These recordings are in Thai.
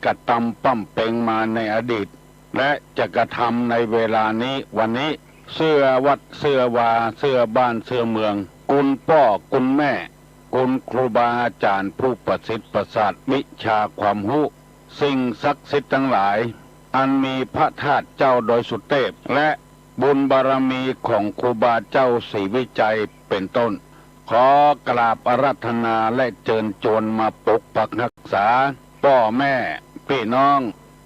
กระทำปั้มเป่งมาในอดีตและจะกระทำในเวลานี้วันนี้เสื้อวัดเสื้อวาเสื้อบ้านเสื้อเมืองคุณพ่อคุณแม่คุณครูบาอาจารย์ผู้ประสิทธิ์ประสาทวิชาความรู้สิ่งศักดิ์สิทธิ์ทั้งหลายอันมีพระธาตุเจ้าโดยสุเทพและบุญบารมีของครูบาเจ้าศรีวิจัยเป็นต้นขอกราบอาราธนาและเชิญชวนมาปกปักรักษาพ่อแม่พี่น้อง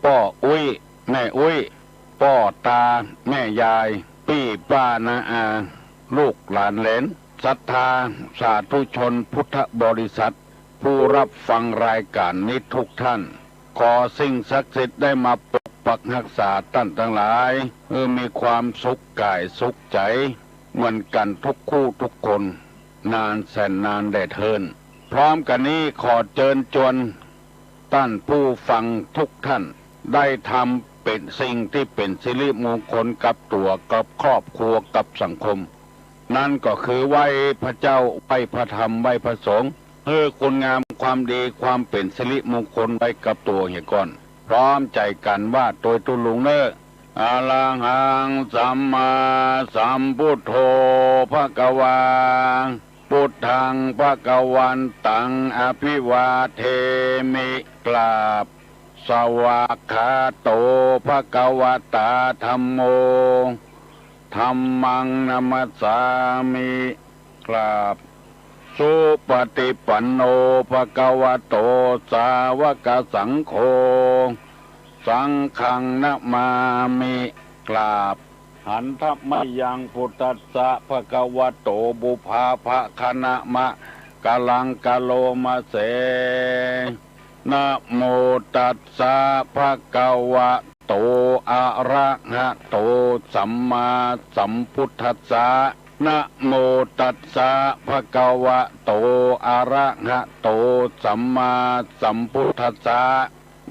พ่ออุ้ยแม่อุ้ยพ่อตาแม่ยายพี่ป้านาอาลูกหลานเหลนศรัทธาสาธุชนพุทธบริษัทผู้รับฟังรายการนี้ทุกท่านขอสิ่งศักดิ์สิทธิ์ได้มาปกปักรักษาท่านทั้งหลายมีความสุขกายสุขใจเหมือนกันทุกคู่ทุกคนนานแสนนานได้เทินพร้อมกันนี้ขอเชิญชวนท่านผู้ฟังทุกท่านได้ทำเป็นสิ่งที่เป็นสิริมงคลกับตัวกับครอบครัวกับสังคมนั่นก็คือไหว้พระเจ้าไหว้พระธรรมไหว้พระสงฆ์คุณงามความดีความเป็นสิริมงคลไว้กับตัวเหี่ยก่อนพร้อมใจกันว่าโดยตุลุงเนออะระหังสัมมาสัมพุทโธภควาพุทธังภควันตังอภิวาเทมิกราบสวากขาโตภควตาธัมโมธัมมังนัมมัสสามิกราบสุปฏิปันโนภควโตสาวกสังโฆสังฆังนะมามิกราบหันทัพมยังพุทธัสสะภควโตบุภาภคณะมะกะลังกะโลมาเสนะโมตัสสะภะคะวะโตอะระหะโตสัมมาสัมพุทธัสสะนะโมตัสสะภะคะวะโตอะระหะโตสัมมาสัมพุทธัสสะ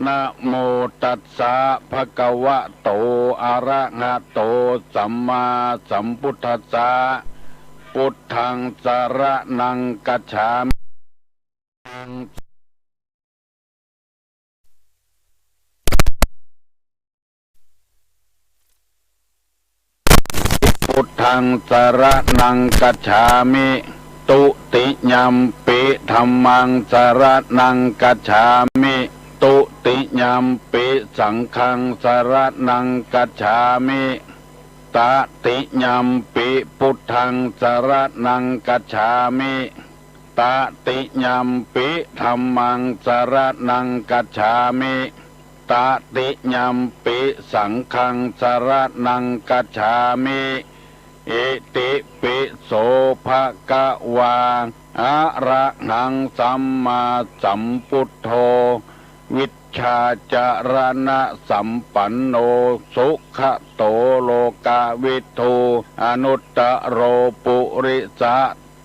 นะโมตัสสะภะคะวะโตอะระหะโตสัมมาสัมพุทธัสสะพุทธังสรณังคัจฉามิพุทธังสรณังคัจฉามิตุติยัมปิธัมมังสรณังคัจฉามิตุติยัมปิสังฆังสรณังคัจฉามิตติยัมปิพุทธังสรณังคัจฉามิตติยัมปิธัมมังสรณังคัจฉามิตติยัมปิสังฆังสรณังคัจฉามิอิติปิโสภะคะวาอะระหังสัมมาสัมพุทโธวิชชาจารณะสัมปันโนสุขโตโลกาวิทูอนุตตโรปุริสะ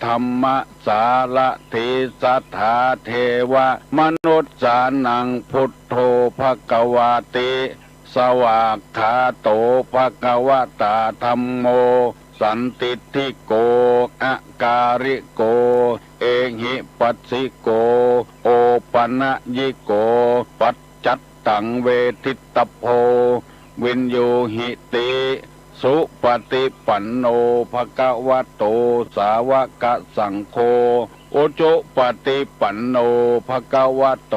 ธรรมสารถิสัทธาเทวะมนุษย์สานังพุทโธภควาติสวากขาโตภควตาธัมโมสันติทิโกอาการิโกเอหิปัสสิโกโอปัญญิโกปัจจัตตังเวทิตโพวินโยหิติสุปฏิปันโนภควโตสาวกสังโฆโอโจปฏิปันโนภควโต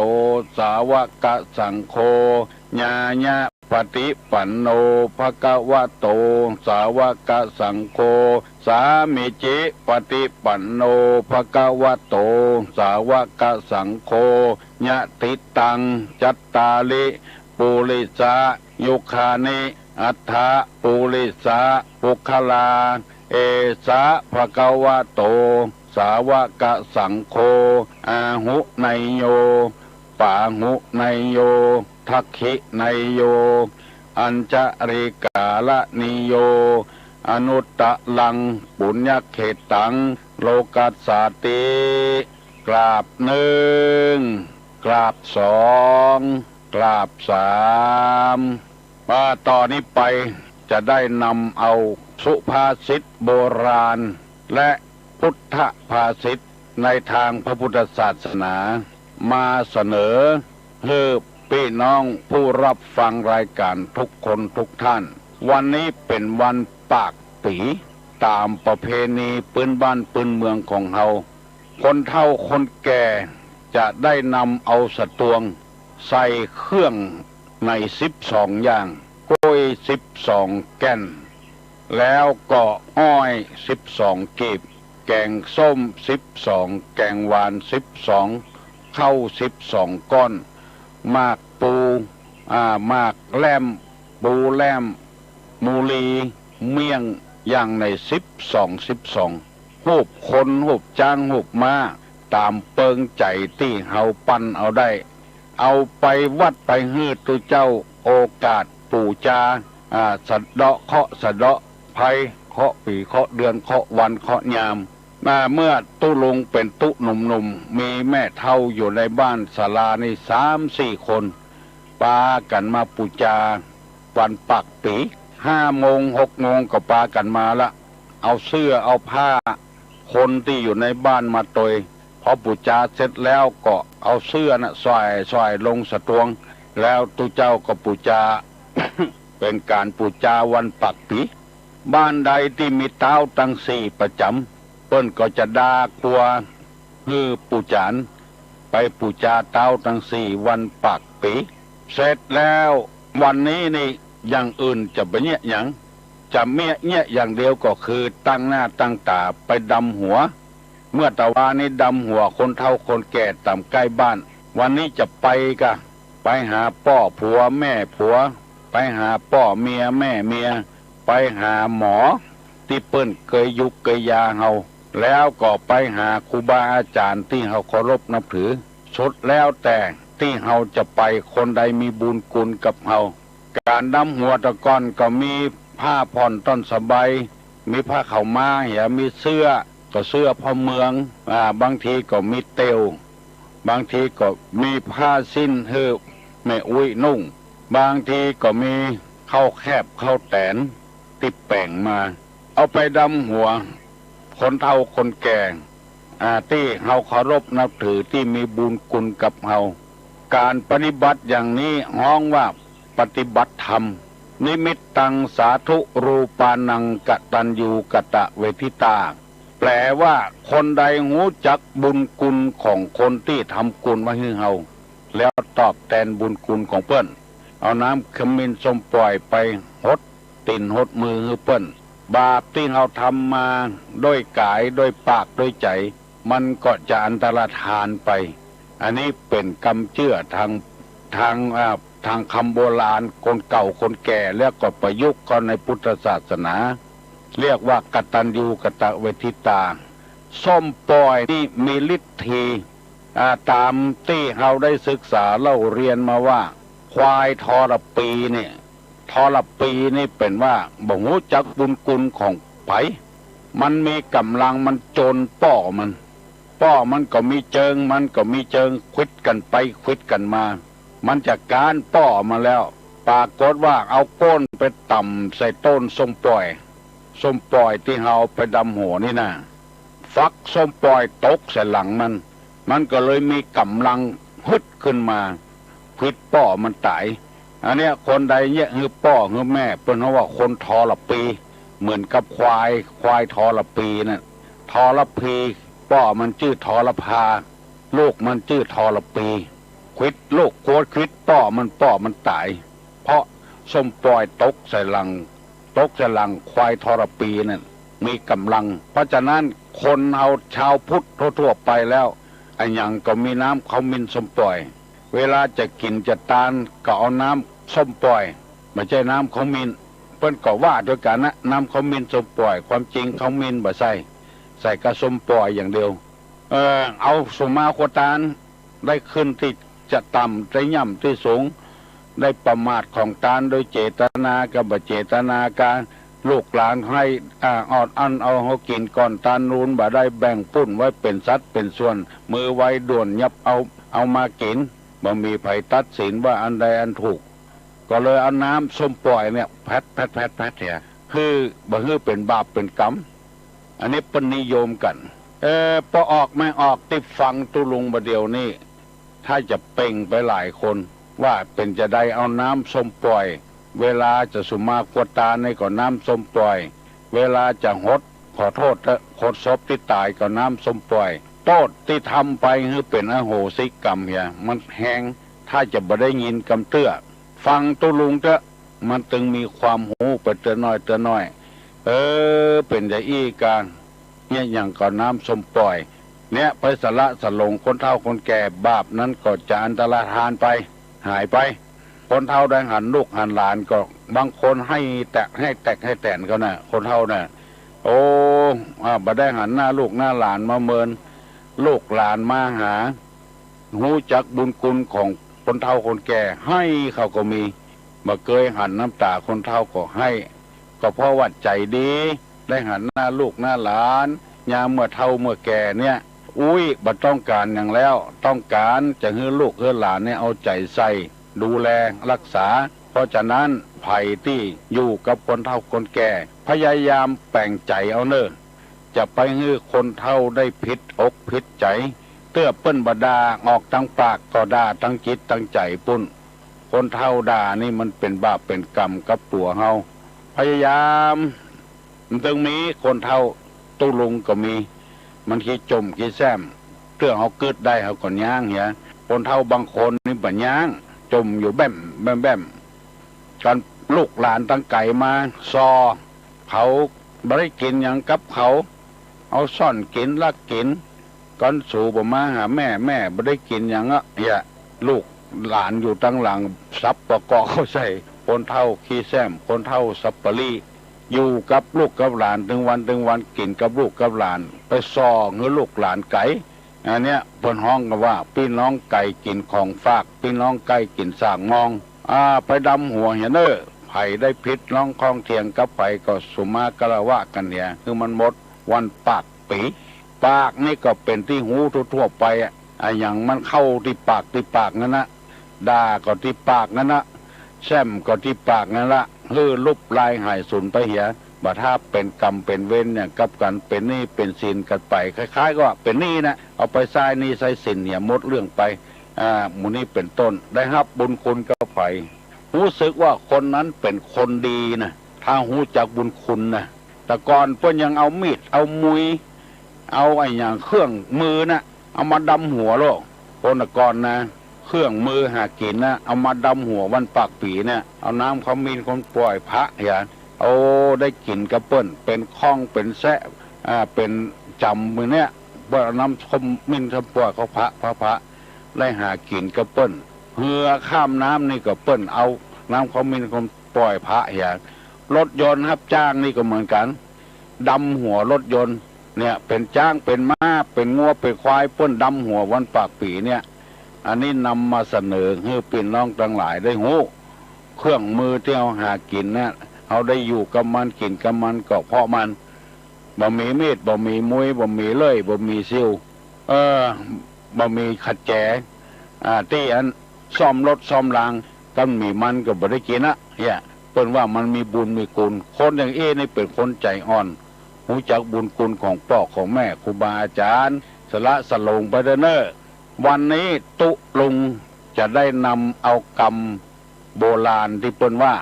สาวกสังโฆญาญะปฏิปันโนภควโตสาวกสังโฆสามิจิปฏิปันโนภควโตสาวกสังโฆญะติตังจัตตาลิปุริสายุคานิอัฏฐปุริสาปุคลาเอสะภควโตสาวกสังโฆอาหุไนโยปาหุไนโยทักขิไนโยอัญจริกาลนิโยอนุตตะลังปุญญเขตังโลกัสสาติกราบหนึ่งกราบสองกราบสามต่อนนี้ไปจะได้นำเอาสุภาษิตโบราณและพุทธภาษิตในทางพระพุทธศาสนามาเสนอให้ พี่น้องผู้รับฟังรายการทุกคนทุกท่านวันนี้เป็นวันปากปีตามประเพณีปืนบ้านปืนเมืองของเฮาคนเฒ่าคนแก่จะได้นำเอาสตวงใส่เครื่องใน12อย่างกล้วย12แก่นแล้วก็อ้อย12กีบแกงส้ม12แกงหวาน12ข้าว12ก้อนมากปูมากแลมปูแลมมูลีเมี่ยงอย่างใน12หูบคนหูบจ้างหูบม้าตามเปิงใจที่เฮาปั้นเอาได้เอาไปวัดไปฮื้อตุเจ้าโอกาสปู่จาสะเดาะเคาะสะเดาะภัยเคาะปีเคาะเดือนเคาะวันเคาะยามเมื่อตุลุงเป็นตุหนุ่มๆมีแม่เฒ่าอยู่ในบ้านศาลานี่3-4 คนปากันมาปูจาวันปักปี5 โมง 6 โมงก็ปากันมาละเอาเสื้อเอาผ้าคนที่อยู่ในบ้านมาตยพอปูจาเสร็จแล้วก็เอาเสื้อน่ะใส่ลงสตวงแล้วตุเจ้าก็ปูจา เป็นการปูจาวันปักปีบ้านใดที่มีเต้าตั้ง4ประจำเปิ้นก็จะด่ากลัวปูจานไปปูจาเต้าตั้ง4วันปักปีเสร็จแล้ววันนี้นี่อย่างอื่นจะเป็นเนี่ยอย่างจะเมียเนี่ยอย่างเดียวก็คือตั้งหน้าตั้งตาไปดำหัวเมื่อตะวันนี้ดำหัวคนเฒ่าคนแก่ตามใกล้บ้านวันนี้จะไปไปหาพ่อผัวแม่ผัวไปหาพ่อเมียแม่เมียไปหาหมอที่เปิ้นเคยยุกเคยยาเฮาแล้วก็ไปหาครูบาอาจารย์ที่เฮาเคารพนับถือสุดแล้วแต่ที่เฮาจะไปคนใดมีบุญคุณกับเฮาการดำหัวตะกอนก็มีผ้าผ่อนต้นสบายมีผ้าขาวม้าเหี่ยมีเสื้อก็เสื้อพ่อเมืองบางทีก็มีเตียวบางทีก็มีผ้าสิ้นแม่อุ้ยนุ่งบางทีก็มีข้าวแคบข้าวแตนติดแป้งมาเอาไปดำหัวคนเฒ่าคนแก่ที่เฮาเคารพนับถือที่มีบุญคุณกับเฮาการปฏิบัติอย่างนี้ฮ้องว่าปฏิบัติธรรมนิมิตตังสาธุรูปานังกตัญญูกตเวทิตาแปลว่าคนใดหูจักบุญคุณของคนที่ทำกุลมาให้เฮาแล้วตอบแทนบุญคุณของเปิ้นเอาน้ำขมิ้นส้มปล่อยไปหดตินหดมือให้เปิ้นบาปที่เฮาทำมาด้วยกายด้วยปากด้วยใจมันก็จะอันตรธานไปอันนี้เป็นกรรมเชื่อทางคำโบราณคนเก่าคนแก่แล้วก็ประยุกต์กันในพุทธศาสนาเรียกว่ากตัญญูกตเวทิตาส้มปล่อยที่มีฤทธิ์ตามที่เราได้ศึกษาเล่าเรียนมาว่าควายทรปีเนี่ยทรปีนี่เป็นว่าบ่ฮู้จักบุญคุณของไผมันมีกำลังมันโจรป้อมันก็มีเจิงควิดกันไปควิดกันมามันจะการป้อมาแล้วปรากฏว่าเอาก้นไปต่ำใส่ต้นส้มปล่อยที่เฮาไปดำหัวนี่นะฟักส้มปล่อยตกใส่หลังมันก็เลยมีกำลังฮึดขึ้นมาควิดป้อมันตายอันเนี้ยคนใดเนี่ยคือป้อคือแม่เป็นเพราะว่าคนทรปีเหมือนกับควายทรปีน่ะทรพีป้อมันชื่อทรพาลูกมันชื่อทรปีควิดลูกโคตรควิดป้อมันตายเพราะส้มปล่อยตกใส่หลังควายทรปีนั่นมีกำลังเพราะฉะนั้นคนเอาชาวพุทธทั่วไปแล้วอันยังก็มีน้ำเขามินส้มปล่อยเวลาจะกินจะทานก็เอาน้ำส้มปล่อยไม่ใช่น้ำเขามินเพิ่นก็ว่าด้วยกันนะน้ำเขามินส้มปล่อยความจริงเขามินบ่ใส่กระส้มปล่อยอย่างเดียวเอาสมาโคตานได้ขึ้นที่จะต่ำได้ย่ำที่สูงได้ประมาทของตานโดยเจตนากับบ่เจตนาการลูกหลานให้ออดอันเอาเขากินก่อนตานนูนบ่ได้แบ่งปุ้นไว้เป็นสัดเป็นส่วนมือไว้ด่วนยับเอามากินบ่มีไผตัดสินว่าอันใดอันถูกก็เลยเอาน้ำส้มปล่อยเนี่ยแพทเนี่ยคือบ่ฮื้อเป็นบาปเป็นกรรมอันนี้เป็นนิยมกันพอออกไม่ออกติดฟังตุลุงบ่เดียวนี่ถ้าจะเป่งไปหลายคน ว่าเป็นจะได้เอาน้ำส้มปล่อยเวลาจะสุมากวดตาในก็น้ำส้มปล่อยเวลาจะหดขอโทษขดศพที่ตายก็น้ำส้มปล่อยโทษที่ทำไปคือเป็นอโหสิกรรมเนี่ยมันแห้งถ้าจะบ่ได้ยินกำเตื้อฟังตุลุงเถอะมันตึงมีความหูไปเตือนน้อยเป็นจะอี้การเนี่ยอย่างก่อนน้ำส้มปล่อยเนี่ยไปสละสลงคนเฒ่าคนแก่บาปนั้นก็จะอันตรธานไปหายไปคนเฒ่าได้หันลูกหันหลานก็บางคนให้แตกให้แตนเขาน่ะคนเฒ่าน่ะโอ้บ่ได้หันหน้าลูกหน้าหลานมาเมินลูกหลานมาหาหูจักบุญคุณของคนเฒ่าคนแก่ให้เขาก็มีบ่เคยหันน้ำตาคนเฒ่าก็ให้ก็เพราะว่าใจดีได้หันหน้าลูกหน้าหลานยามเมื่อเฒ่าเมื่อแก่เนี่ยบ่ต้องการอย่างแล้วต้องการจะให้ลูกให้หลานเนี่ยเอาใจใส่ดูแลรักษาเพราะฉะนั้นภัยที่อยู่กับคนเฒ่าคนแก่พยายามแปลงใจเอาเนอะจะไปให้คนเฒ่าได้ผิดอกผิดใจเตื้อเปิ้นบดาออกทั้งปากก็ด่าทั้งจิตทั้งใจปุ่นคนเฒ่าด่านี่มันเป็นบาปเป็นกรรมกับตัวเฮาพยายามมันต้องมีคนเฒ่าตุลุงก็มีมันขี้จมขี้แซมเตื้อเขาเกิดได้เขาก็ย่างเหี้ยคนเฒ่าบางคนนี่บ่ย่างจมอยู่แบ้มกันลูกหลานตั้งไก่มาซอเขาบ่ได้กินอย่างกับเขาเอาซ่อนกินลักกินก่อนสู่บ่มาหาแม่บ่ได้กินอย่างลูกหลานอยู่ตั้งหลังซับประกอบเขาใส่คนเฒ่าขี้แซมคนเฒ่าสับปะรีอยู่กับลูกกับหลานถึงวันกินกับลูกกับหลานไปซอเงือลูกหลานไก่อันเนี้ยเพิ่นฮ้องกันว่าพี่น้องไก่กินของฝากพี่น้องไก่กินสร้างมองไปดำหัวเห็นเด้อไผ่ได้พิษน้องคลองเทียงกับไผ่ก็สุมากะละวะกันเนี่ยคือมันหมดวันปากปีปากนี่ก็เป็นที่หูทั่วไปอย่างมันเข้าที่ปากนั่นนะด่าก็ที่ปากนั่นนะแซมก็ที่ปากนั่นละลุบลายหายสูญไปเหียบ่ถ้าเป็นกรรมเป็นเวรเนี่ยกับกันเป็นหนี้เป็นสินกันไปคล้ายๆก็เป็นหนี้นะเอาไปใส่หนี้ใส่สินเนี่ยหมดเรื่องไปหมู่นี้เป็นต้นได้รับบุญคุณกับไผรู้สึกว่าคนนั้นเป็นคนดีนะถ้าหูจักบุญคุณนะแต่ก่อนเพิ่นยังเอามีดเอามุยเอาอย่างเครื่องมือนะเอามาดำหัวโลกคนก่อนนะเครื่องมือหากินนะเอามาดำหัววันปากปีเนี่ยเอาน้ำขมิ้นคนปล่อยพระอย่างเอาได้กินกระเปิ้นเป็นข้องเป็นแซะเป็นจำมือเนี่ยว่าน้ำขมิ้นคนปล่อยเขาพระได้หากินกระเปิ้นเหือข้ามน้ำนี่ก็เปิ้นเอาน้ำขมิ้นคนปล่อยพระอย่างรถยนต์รับจ้างนี่ก็เหมือนกันดำหัวรถยนต์เนี่ยเป็นจ้างเป็นม้าเป็นงัวเป็นควายเปิ้นดำหัววันปากปีเนี่ยอันนี้นำมาเสนอให้พี่น้องทั้งหลายได้หูเครื่องมือที่เอาหากินเนี่ยเอาได้อยู่กับมันกินกับมันก็เพราะมันบ่มีมีดบ่มีมุ้ยบ่มีเลื่อยบ่มีซิวบ่มีขัดแจที่อันซ่อมรถซ่อมรางกันมีมันก็บ่ได้กินเนี่ยเปิ้นว่ามันมีบุญมีคุณคนอย่างนี่เป็นคนใจอ่อนรู้จักบุญคุณของพ่อของแม่ครูบาอาจารย์สละสลงไปเด้อเนอวันนี้ตุลุงจะได้นำเอากรรมโบราณที่เปิ้นว่า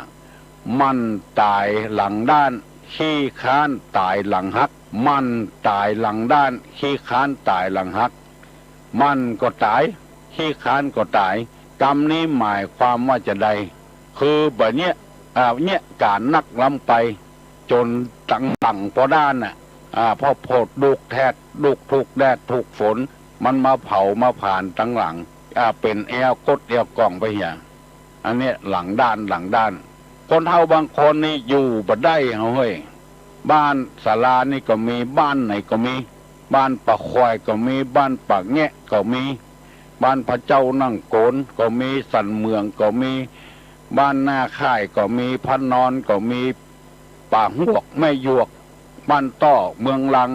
มันตายหลังด้านขี้ค้านตายหลังหักมันตายหลังด้านขี้ค้านตายหลังหักมันก็ตายขี้ค้านก็ตายกรรมนี้หมายความว่าจะใดคือแบบเนี้ยเนี่ยการนักล้ำไปจนตั้งพอด้านพอโพดดุกแทดดุกถูกแดดถูกฝนมันมาเผามาผ่านตั้งหลังเป็นแอวกดแอวกล่องไปอย่างอันนี้หลังด้านคนเฒ่าบางคนนี่อยู่บ่ได้เฮ้ยบ้านศาลานี่ก็มีบ้านไหนก็มีบ้านปะควายก็มีบ้านปากแงะก็มีบ้านพระเจ้านั่งโกนก็มีสันเมืองก็มีบ้านหน้าค่ายก็มีพันนอนก็มีป่าหวกแม่หยวกบ้านต้อเมืองลัง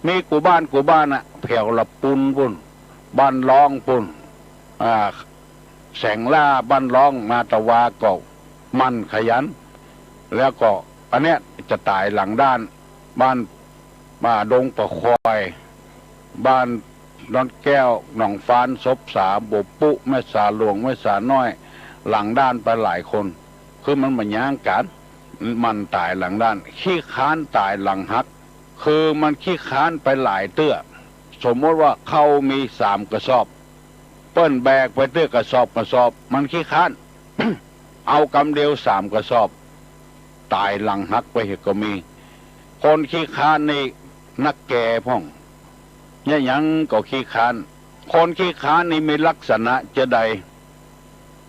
มีกูบ้านแผ่วละปุนปุ่นบ้านร้องปุ่นแสงล่าบ้านร้องมาตะวาก็มันขยันแล้วก็อันเนี้ยจะตายหลังด้านบ้านดงปะคอยบ้าน ดอนแก้วหนองฟานศพสาบปุแม่สาหลวงแม่สาน้อยหลังด้านไปหลายคนคือมันมาย่างกันมันตายหลังด้านขี้ค้านตายหลังหักคือมันขี้ค้านไปหลายเตื้อสมมติว่าเขามี3 กระสอบเปิ้นแบกไปเตื้อกระสอบมันขี้ค้าน เอากำเดียว3 กระสอบตายหลังหักไปเหตุก็มีคนขี้ค้านนี่นักแก่พ่องเนี่ยยังก็ขี้ค้านคนขี้ค้านนี่มีลักษณะจะใด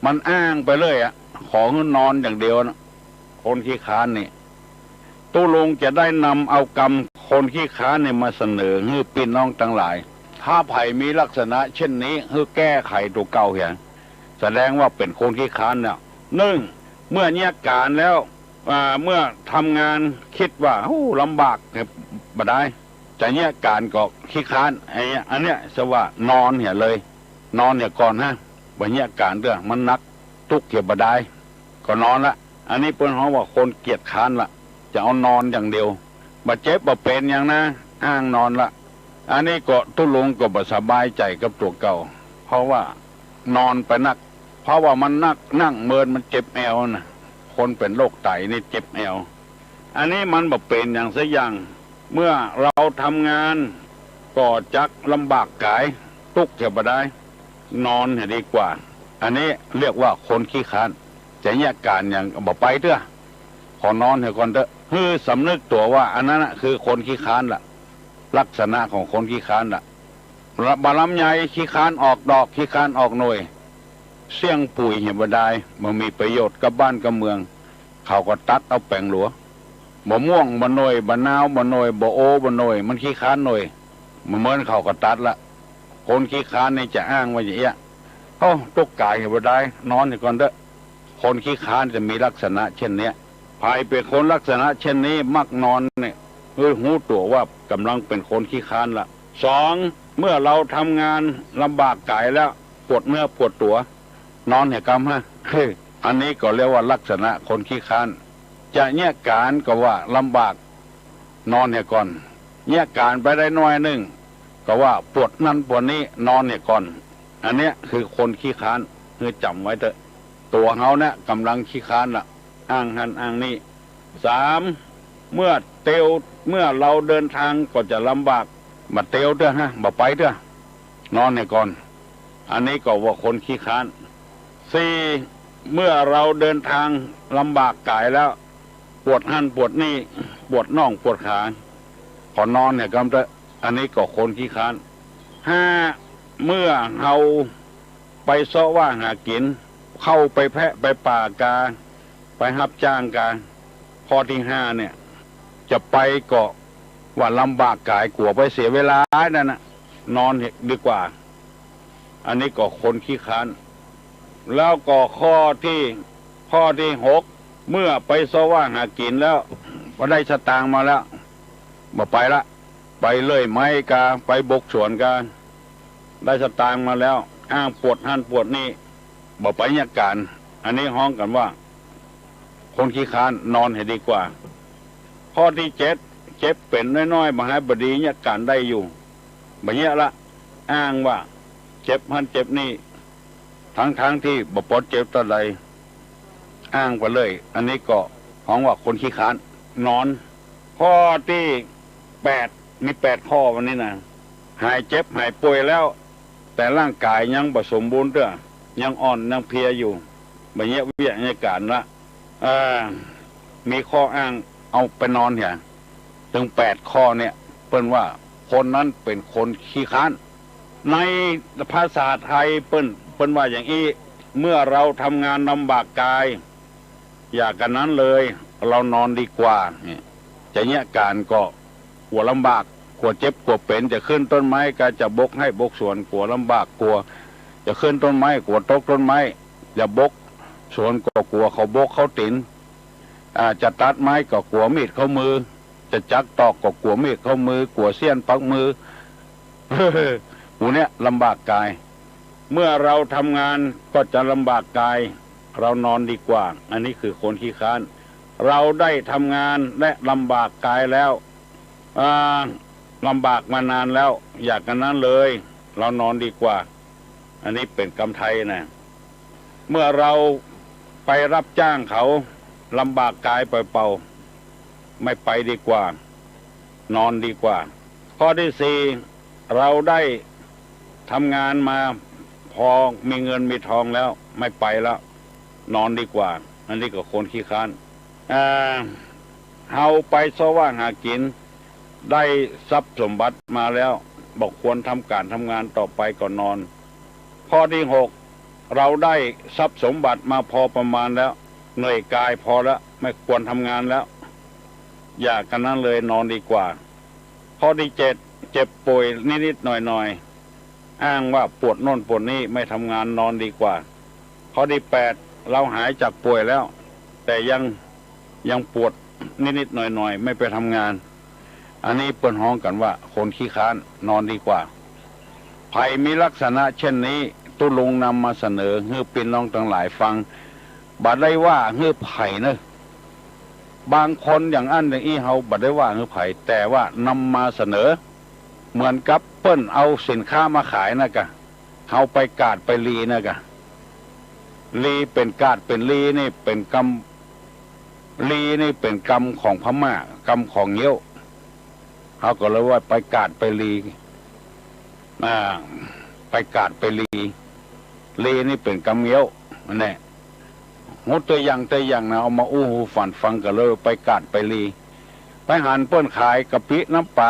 มันอ้างไปเลยอ่ะขอเงินนอนอย่างเดียวนะคนขี้ค้านนี่ตู้ลงจะได้นำเอากรรมคนขี้ค้านเนี่ยมาเสนอให้พี่น้องทั้งหลายถ้าไผ่มีลักษณะเช่นนี้ให้แก้ไขตัวเก่าเห็นแสดงว่าเป็นคนขี้ค้านเนี่ยเมื่อเนี่ยการแล้วเมื่อทำงานคิดว่าลำบากเนี่ยบ่ได้จะเนี่ยการก็ขี้ค้านอันเนี้ยสว่านอนเนี่ยเลยนอนเนี่ยก่อนบ่เนี่ยการเรื่องมันนักทุกเกี่ยวบ่ได้ก็นอนละอันนี้เปิ้นฮ้องว่าคนเกียจค้านละจะเอานอนอย่างเดียวบ่เจ็บบ่เป็นอย่างนะอ้างนอนละอันนี้ก็ตุลงก็บ่สบายใจกับตัวเก่าเพราะว่านอนไปนักเพราะว่ามันนักนั่งเมินมันเจ็บแอวนะคนเป็นโรคไตนี่เจ็บแอวอันนี้มันบ่เป็นอย่างสักอย่างเมื่อเราทำงานก็จักลำบากกายทุกข์จะบ่ได้นอนให้ดีกว่าอันนี้เรียกว่าคนขี้ค้านจะแยกการอย่างบ่ไปเถอะขอนอนให้ก่อนเถอะคือสำนึกตัวว่าอันนั้นคือคนขี้ค้านล่ะลักษณะของคนขี้ค้านล่ะบาลำใหญ่ขี้ค้านออกดอกขี้ค้านออกหน่วยเสี่ยงปุ๋ยเห็นบ่ได้มันมีประโยชน์กับบ้านกับเมืองเขาก็ตัดเอาแปลงหลวบ่ม่วงบ่หน่วยบ่นาวบ่หน่วยบ่โอบ่หน่วยมันขี้ค้านหน่วยมันเหมือนเขาก็ตัดละคนขี้ค้านนี่จะอ้างว่าอย่างเงี้ยตุกกายเห็นบ่ได้นอนให้ก่อนเถอะคนขี้ค้านจะมีลักษณะเช่นเนี้ยภายเป็นคนลักษณะเช่นนี้มักนอนเนี่ยหูตัวว่ากำลังเป็นคนขี้ค้านละ2เมื่อเราทำงานลำบากกายแล้วปวดเนื้อปวดตัวนอนเนี่ยกำอันนี้ก็เรียกว่าลักษณะคนขี้ค้านจะแยกการก็ว่าลำบากนอนเนี่ยก่อนแยกการไปได้น้อยนึงก็ว่าปวดนั่นปวดนี้นอนเนี่ยก่อนอันเนี้ยคือคนขี้ค้านคือจำไว้เถอะตัวเขาเนี่ยกำลังขี้ค้านละอ้างหันอ้างนี่3เมื่อเราเดินทางก็จะลำบากมาเตียวเถอะบ่ไปเถอะนอนเนี่ยก่อนอันนี้ก็ว่าคนขี้ค้าน4เมื่อเราเดินทางลำบากกายแล้วปวดหันปวดนี่ปวดน่องปวดขาขอนอนเนี่ยกำเถอะอันนี้ก็คนขี้ค้าน5เมื่อเราไปเสาะว่าหากินเข้าไปแพะไปป่ากาไปรับจ้างกาข้อที่5เนี่ยจะไปก็ว่าลำบากกายกลัวไปเสียเวลานั่นนะนอนดีกว่าอันนี้ก็คนขี้ค้านแล้วก็ข้อที่6เมื่อไปเสาะว่าหากินแล้วพอได้สตางค์มาแล้วบ่ไปละไปเลยไม้กาไปบกสวนกาได้สตางค์มาแล้วอ้างปวดหันปวดนี่บ่ไปเนี่ยการอันนี้ฮ้องกันว่าคนขี้ค้านนอนให้ดีกว่าข้อที่7เจ็บเป็นน้อยๆมหาบดีเนี่ยการได้อยู่แบบนี้ละอ้างว่าเจ็บหันเจ็บนี่ทั้งที่บ่ปลดเจ็บตะใดอ้างไปเลยอันนี้ก็ฮ้องว่าคนขี้ค้านนอนข้อที่8มี8ข้อวันนี้นะหายเจ็บหายป่วยแล้วแต่ร่างกายยังบ่สมบูรณ์เด้อยังอ่อนยังเพลียอยู่แบบนี้วิทยาการละมีข้ออ้างเอาไปนอนเนี่ยถึง8ข้อเนี่ยเปิ้นว่าคนนั้นเป็นคนขี้ค้านในภาษาไทยเปิ้นว่าอย่างนี้เมื่อเราทำงานลำบากกายอย่ากันนั้นเลยเรานอนดีกว่าจะเนี่ยการก็กลัวลำบากกลัวเจ็บกลัวเป็นจะขึ้นต้นไม้ก็จะบกให้บกสวนกลัวลำบากกลัวจะขึ้นต้นไม้กลัวตกต้นไม้อย่าบกสวนก็กลัวเขาบกเขาตินจะตัดไม้ก็กลัวมีดเข้ามือจะจักตอกก็กลัวมีดเข้ามือกลัวเสี้ยนปักมือหูเนี้ยลำบากกายเมื่อเราทำงานก็จะลำบากกายเรานอนดีกว่าอันนี้คือคนขี้ค้านเราได้ทำงานและลำบากกายแล้วลำบากมานานแล้วอยากกันนั้นเลย เรานอนดีกว่าอันนี้เป็นกรรมไทยนะเมื่อเราไปรับจ้างเขาลำบากกายเปล่าๆไม่ไปดีกว่านอนดีกว่าข้อที่สี่เราได้ทำงานมาพอมีเงินมีทองแล้วไม่ไปแล้วนอนดีกว่าอันนี้ก็คนขี้ค้านเฮาไปสว่างหากินได้ทรัพย์สมบัติมาแล้วบอกควรทำการทำงานต่อไปก่อนนอนข้อที่หกเราได้ทรัพย์สมบัติมาพอประมาณแล้วเหนื่อยกายพอแล้วไม่ควรทำงานแล้วอย่ากันนั้นเลยนอนดีกว่าข้อที่เจ็ดเจ็บป่วยนิดๆหน่อยๆอ้างว่าปวดโน่นปวดนี่ไม่ทำงานนอนดีกว่าข้อที่แปดเราหายจากป่วยแล้วแต่ยังปวดนิดๆหน่อยๆไม่ไปทำงานอันนี้เปิ้นฮ้องกันว่าคนขี้ค้านนอนดีกว่าภัยมีลักษณะเช่นนี้ตุลุงนำมาเสนอให้พี่น้องทั้งหลายฟังบัดได้ว่าให้ไผ่เนอะบางคนอย่างอันอย่างอี้เฮาบัดได้ว่าให้ไผ่แต่ว่านำมาเสนอเหมือนกับเปิ้นเอาสินค้ามาขายนะกะเฮาไปกาดไปลีนะกะลีเป็นกาดเป็นลีนี่เป็นกรรมลีนี่เป็นกรรมของพม่ากรรมของเงี้ยวเขาก็เลยว่าไปกาดไปลีไปกาดไปลีนี่เป็นกรรมเงี้ยวนั่นแหละงดตัวอย่างนะเอามาอู้หูฝันฟังกันเลยไปกาดไปลีไปหันเปิ้นขายกะปิน้ำปลา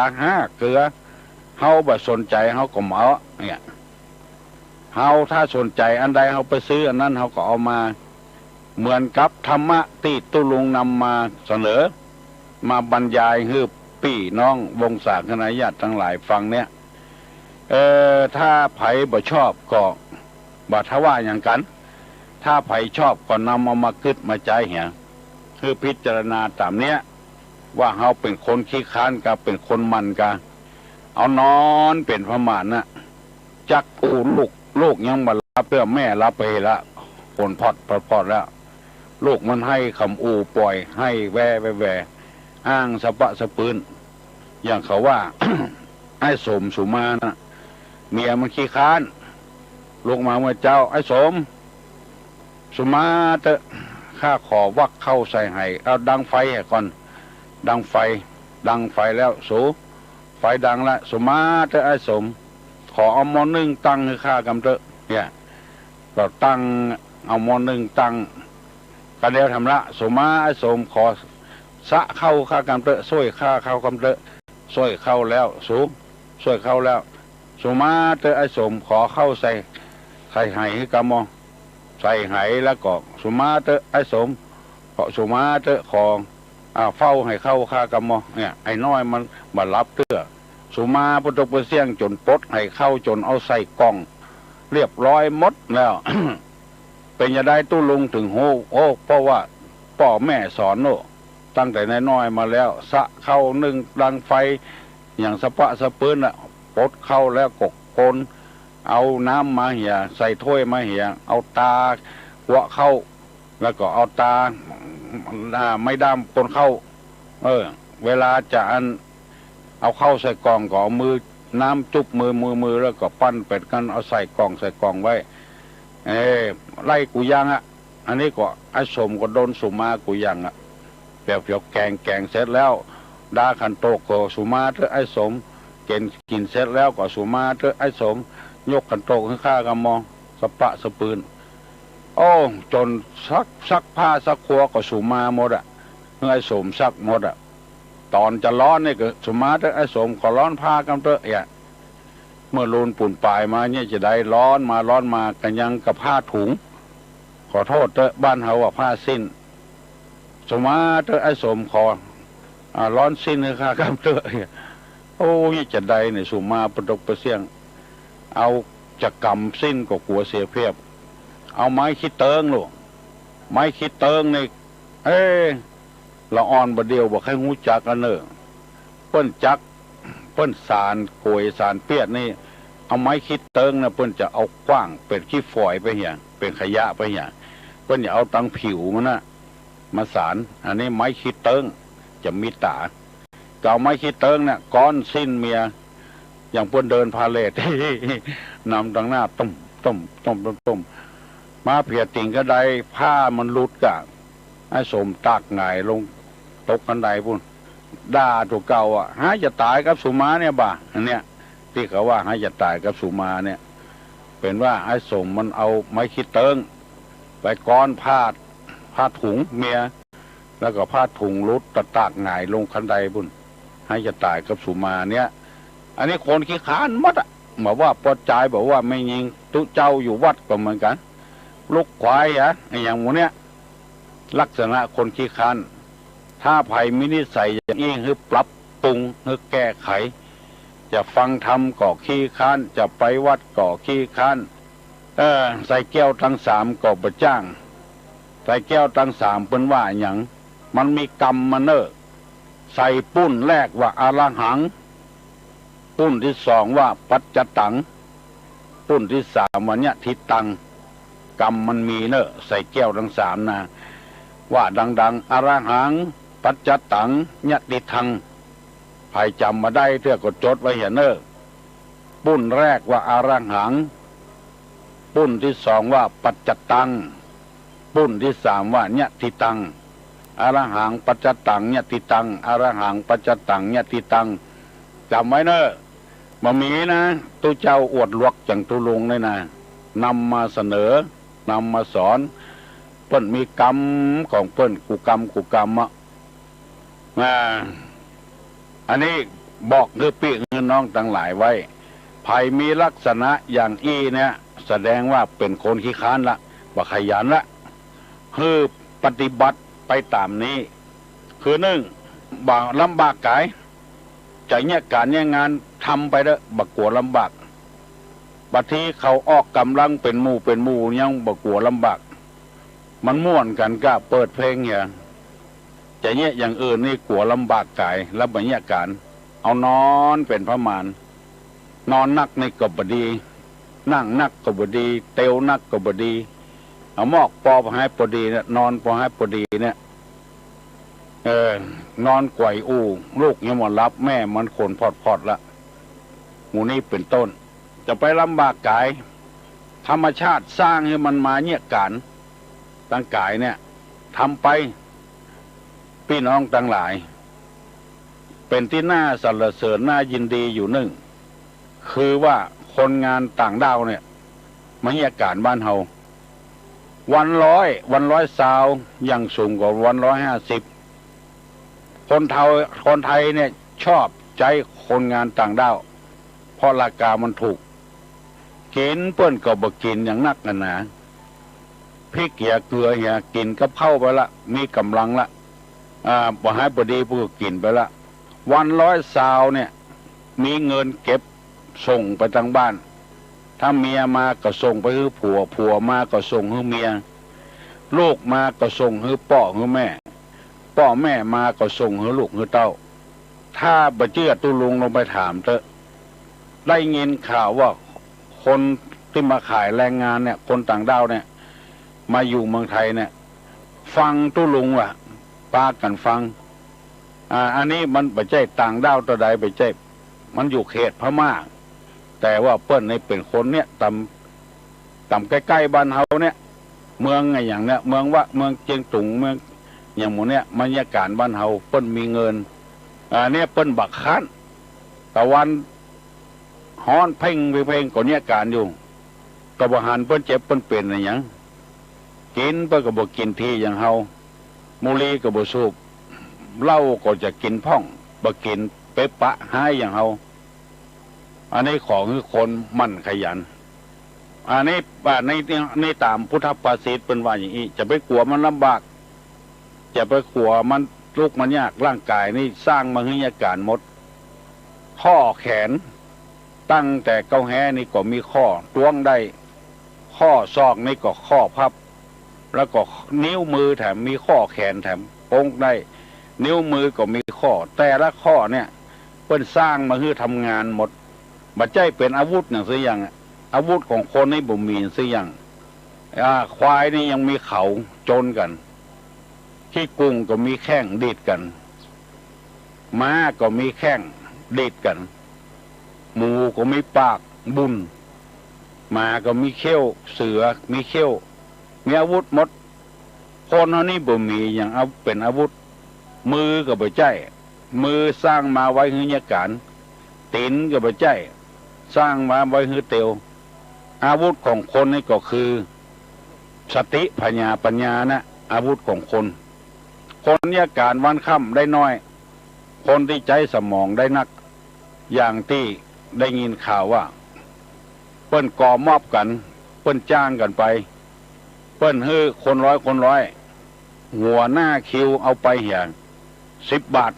เกลือเฮาบ่สนใจเฮาก็เอาเนี่ยเฮาถ้าสนใจอันใดเฮาไปซื้ออันนั้นเฮาก็เอามาเหมือนกับธรรมะที่ตุลุงนำมาเสนอมาบรรยายให้พี่น้องวงศาคณะญาติทั้งหลายฟังเนี่ยถ้าไผบ่ชอบก็บ่ทว่าอย่างกันถ้าไผชอบก็นำเอามาคิดมาใจเหี่ยคือพิจารณาตามเนี้ยว่าเฮาเป็นคนขี้ค้านกับเป็นคนมันกะเอานอนเป็นประมาณน่ะจักอูลูกยังบ่รับเพื่อแม่รับไปละคนพอดแล้วลูกมันให้คำอูปล่อยให้แวอ้างสะปะสะปืนอย่างเขาว่า ไอ้สมสุมานะเมียมันขี้ค้านลูกมาเมื่อเจ้าไอ้สมสุมาเตะข้าขอวักเข้าใส่ให้เอาดังไฟให้ก่อนดังไฟแล้วสูไฟดังแล้วสุมาเตะไอ้สมขอเอาหม้อนึ่งตั้งให้ข้ากำเตะเนี่ยเราตั้งเอาหม้อนึ่งตั้งก็เดียวทำละสุมาไอ้สมขอสะเข้าข้ากำเตะช่วยข้าเข้ากำเตะช่วยเข้าแล้วสูช่วยเข้าแล้วสุมาเตะไอ้สมขอเข้าใส่ไหให้กำมอใส่ไหแล้วก็สุมาเตะไอ้สมขอสุมาเตะของเฝ้าให้เข้าข้ากำมอเนี่ยไอ้น้อยมันมารับเตื้อสุมาพุทธเปเสียงจนปดให้เข้าจนเอาใส่กล่องเรียบร้อยหมดแล้ว เป็นจะได้ตู้ลุงถึงโอ้เพราะว่าพ่อแม่สอนโน่ตั้งแต่น้อยมาแล้วสะเข้านึ่งดังไฟอย่างสะปะสะปืนอ่ะปดเข้าแล้วกกโคนเอาน้ำมาเหี่ยใส่ถ้วยมาเหี่ยเอาตาหัวเข้าแล้วก็เอาตาไม่ด้ามคนเข้าเวลาจะเอาเข้าใส่กล่องก็เอามือน้ำจุบมือแล้วก็ปั้นเป็ดกันเอาใส่กล่องไว้ไล่กูยังอ่ะอันนี้ก็ไอ้สมก็โดนสุมากูยังอ่ะเปรียวแกงเสร็จแล้วดาขันโตก็สุมาเถอะไอ้สมกินเสร็จแล้วก็สุมาเถอะไอ้สมยกขันโตขึ้นข้ากำมองสะปะสะปืนโอ้จนซักผ้าซักครัวก็สุมาหมดอ่ะไอ้สมซักหมดอ่ะตอนจะร้อนนี่ก็สุมาเถอะไอ้สมก็ร้อนผ้ากำเถอะเนี่ยเมื่อลูนปุ่นปลายมาเนี่ยจะได้ร้อนมากันยังกับผ้าถุงขอโทษเถอะบ้านเฮาว่าผ้าสิ้นสมาเถอะไอ้สมขอร้อนสิ้นเลยค่ะกำเถอะโอ้ยจะได้เนี่ยสุมาประดกประเสียงเอาจะกำสิ้นก็กลัวเสียเพียบเอาไม้คิดเติงลูกไม้คิดเติงนี่ละอ่อนบดเดียวบอกให้หูจักกันเนอะเปิ้นจักเปิ้นสารโกยสารเปียดนี่เอาไม้คิดเติงนะเปิ้นจะเอากว้างเป็นขี้ฝอยไปเหี่ยเป็นขยะไปเหี่ยเปิ้นอย่าเอาตังผิวมันนะมาสารอันนี้ไม้คิดเติงจะมีตาเก่าไม้คิดเติงเนี่ยก้อนสิ้นเมีย อย่างเพื่อนเดินพาเลท นำดังหน้าต้มต้มต้มต้มต้มมาเพียติ่งก็ได้ผ้ามันหลุดกะให้สมตากหงายลงตกกันไดพุ่นด่าตัวเก่าอ่ะหาจะตายกับสุมาเนี่ยบ่าอันเนี้ยที่เขาว่าหาจะตายกับสุมาเนี่ยเป็นว่าไอ้สมมันเอาไม้คิดเติงไปก้อนผ้าถุงเมียแล้วก็ผ้าถุงรุดตากหงายลงคันไดพุ่นให้จะตายกับสุมาเนี่ยอันนี้คนขี้ขานมัดอ่ะบอกว่าปอดใจบอกว่าไม่ยิงตุเจ้าอยู่วัดก็เหมือนกันลูกควายอ่ะอย่างหมูเนี้ยลักษณะคนขี้ขานถ้าภัยมินิสัยอย่างนี้คือปรับปรุงคือแก้ไขจะฟังธรรมก่อขี้ค้านจะไปวัดก่อขี้ค้านใส่แก้วทั้งสามก่อประจ้างใส่แก้วทั้งสามเป็นว่าอย่างมันมีกรรมมาเนอใส่ปุ้นแรกว่าอารังหังปุ้นที่สองว่าปัจจตังปุ้นที่สามว่าเนี่ยทิตังกรรมมันมีเนอใส่แก้วทั้งสามนะว่าดังๆอารังหังปัจจตังเนี่ยทิทังใครจำมาได้เพื่อก็จดไว้เห็นเนอปุ้นแรกว่าอารังหังปุ้นที่สองว่าปัจจตังปุ้นที่สามว่าเนี่ยทิตังอารังหังปัจจตังเนี่ยทิตังอารังหังปัจจตังเนี่ยทิตังจำไว้เนอะมามีนะตู้เจ้าอวดลวกจังตุลุงเลยนะนำมาเสนอนำมาสอนเปิ้นมีกรรมของเปิ้นกูกรรมอ่ะอันนี้บอกเงือปีเงินน้องต่างหลายไว้ภัยมีลักษณะอย่างอี้เนี่ยแสดงว่าเป็นคนขี้ค้านละว่าขยันละคือปฏิบัติไปตามนี้คือหนึ่งบ่ลำบากกายจะเนี่ยการเนี่ยงานทำไปเด้อบักกลัวลำบากบัดทีเขาออกกำลังเป็นหมู่ยังบักกลัวลำบากมันม่วนกันก็เปิดเพลงเนี่ยจะเนี่ยอย่างอื่นนี่กลัวลำบากกายแล้วบัดเนี่ยการเอานอนเป็นพระมารนอนนักในกบดีนั่งนักกบดีเตียวนักกบดีเอาหมอกปอพให้พอดีเนี่ยนอนพอให้พอดีเนี่ยนอนไกวอู้ลูกยังมารับแม่มันขนพอดละหมูนี้เป็นต้นจะไปลำบากกายธรรมชาติสร้างให้มันมาเนี่ยการตั้งกายเนี่ยทำไปพี่น้องทั้งหลายเป็นที่น่าสรรเสริญน่ายินดีอยู่หนึ่งคือว่าคนงานต่างดาวเนี่ยมาเนี่ยการบ้านเฮาวันร้อยซาวยังสูงกว่าวัน150คนไทยเนี่ยชอบใจคนงานต่างดาวเพราะราคามันถูกกินเปิ้นก็บ่กินอย่างนักกันนะพริกเกลือเฮียกินก็เข้าไปละมีกำลังละบ่ให้พอดีผู้กินไปละวัน100ซาวเนี่ยมีเงินเก็บส่งไปทางบ้านถ้าเมียมาก็ส่งไปให้ผัวมาก็ส่งให้เมียลูกมาก็ส่งให้พ่อให้แม่มาก็ส่งให้ลูกให้เต้าถ้าบ่เชื่อตุลุงลงไปถามเถอะได้ยินข่าวว่าคนที่มาขายแรงงานเนี่ยคนต่างด้าวเนี่ยมาอยู่เมืองไทยเนี่ยฟังตุลุงว่ะปากันฟังอันนี้มันบ่ใช่ต่างด้าวตัวใดบ่ใช่มันอยู่เขตพม่าแต่ว่าเปิ้นในเป็นคนเนี่ยต่ำใกล้ๆบ้านเฮาเนี่ยเมืองไงอย่างเนี้ยเมืองเจียงตุงเมืองอย่างหมู่เนี่ยบรรยากาศบ้านเฮาเปิ้นมีเงินเนี่ยเปิ้นบักคั้นตะวันฮ้อนเพ่งก็เนี่ยการอยู่กบหันเปิ้นเจ็บเปิ้นเป็นอะไรอย่างกินเปิ้นก็บ่กินทีอย่างเฮามูลีก็บ่สูบเหล้าก็จะกินพ่องบ่กินเป๊ะปะหายอย่างเฮาอันนี้ของคือคนมั่นขยันอันนี้ในตามพุทธภาษิตเป็นว่าอย่างนี้จะไปกลัวมันลำบากจะไปกลัวมันลูกมันยากร่างกายนี่สร้างมาให้ยาการหมดข้อแขนตั้งแต่เก้าแห่นี่ก็มีข้อต้วงได้ข้อศอกนี่ก็ข้อพับแล้วก็นิ้วมือแถมมีข้อแขนแถมโป้งได้นิ้วมือก็มีข้อแต่ละข้อเนี่ยเพิ่นสร้างมาให้ทำงานหมดบัดใจเป็นอาวุธอย่างเสียอย่างอาวุธของคนนี่บ่มีเสียอย่างควายนี่ยังมีเขาโจนกันขี้กุ้งก็มีแข้งดีดกันม้าก็มีแข้งดีดกัน หมูก็มีปากบุญหมาก็มีเขี้ยวเสือมีเขี้ยวมีอาวุธหมดคนเท่านี้บ่มีอย่างเอาเป็นอาวุธมือก็บ่ใจมือสร้างมาไว้หื้อยการตีนก็บ่ใจสร้างมาไว้หื้อเตียวอาวุธของคนนี่ก็คือสติปัญญานะอาวุธของคนเนี่ยการวันค่ำได้น้อยคนที่ใจสมองได้นักอย่างที่ได้ยินข่าวว่าเปิ้นก่อมอบกันเปิ้นจ้างกันไปเปิ้นฮื้อคนร้อยหัวหน้าคิวเอาไปเหี่ย10 บาท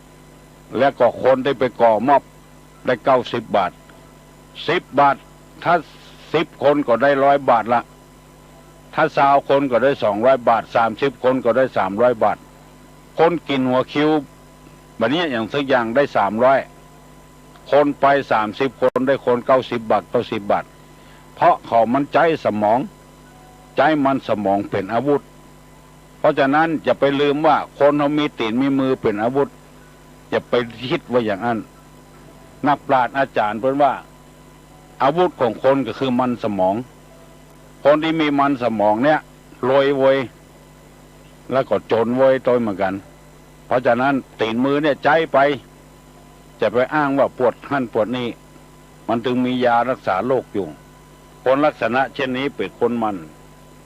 แล้วก็คนได้ไปก่อมอบได้90 บาท10 บาทถ้า10 คนก็ได้100 บาทละถ้า20 คนก็ได้200 บาท30 คนก็ได้300 บาทคนกินหัวคิวแบบนี้อย่างสักอย่างได้300คนไป30 คนได้คน90 บาท90 บาทเพราะเขามันใจสมองใจมันสมองเป็นอาวุธเพราะฉะนั้นอย่าไปลืมว่าคนเขามีตีนมีมือเป็นอาวุธอย่าไปคิดว่าอย่างนั้นนักปราชญ์อาจารย์เพิ่นว่าอาวุธของคนก็คือมันสมองคนที่มีมันสมองเนี่ยรวยเว้ยแล้วก็จนเว้ยตัวเหมือนกันเพราะฉะนั้นตีนมือเนี่ยใจไปจะไปอ้างว่าปวดหั่นปวดนี่มันถึงมียารักษาโรคอยู่คนลักษณะเช่นนี้เป็นคนมัน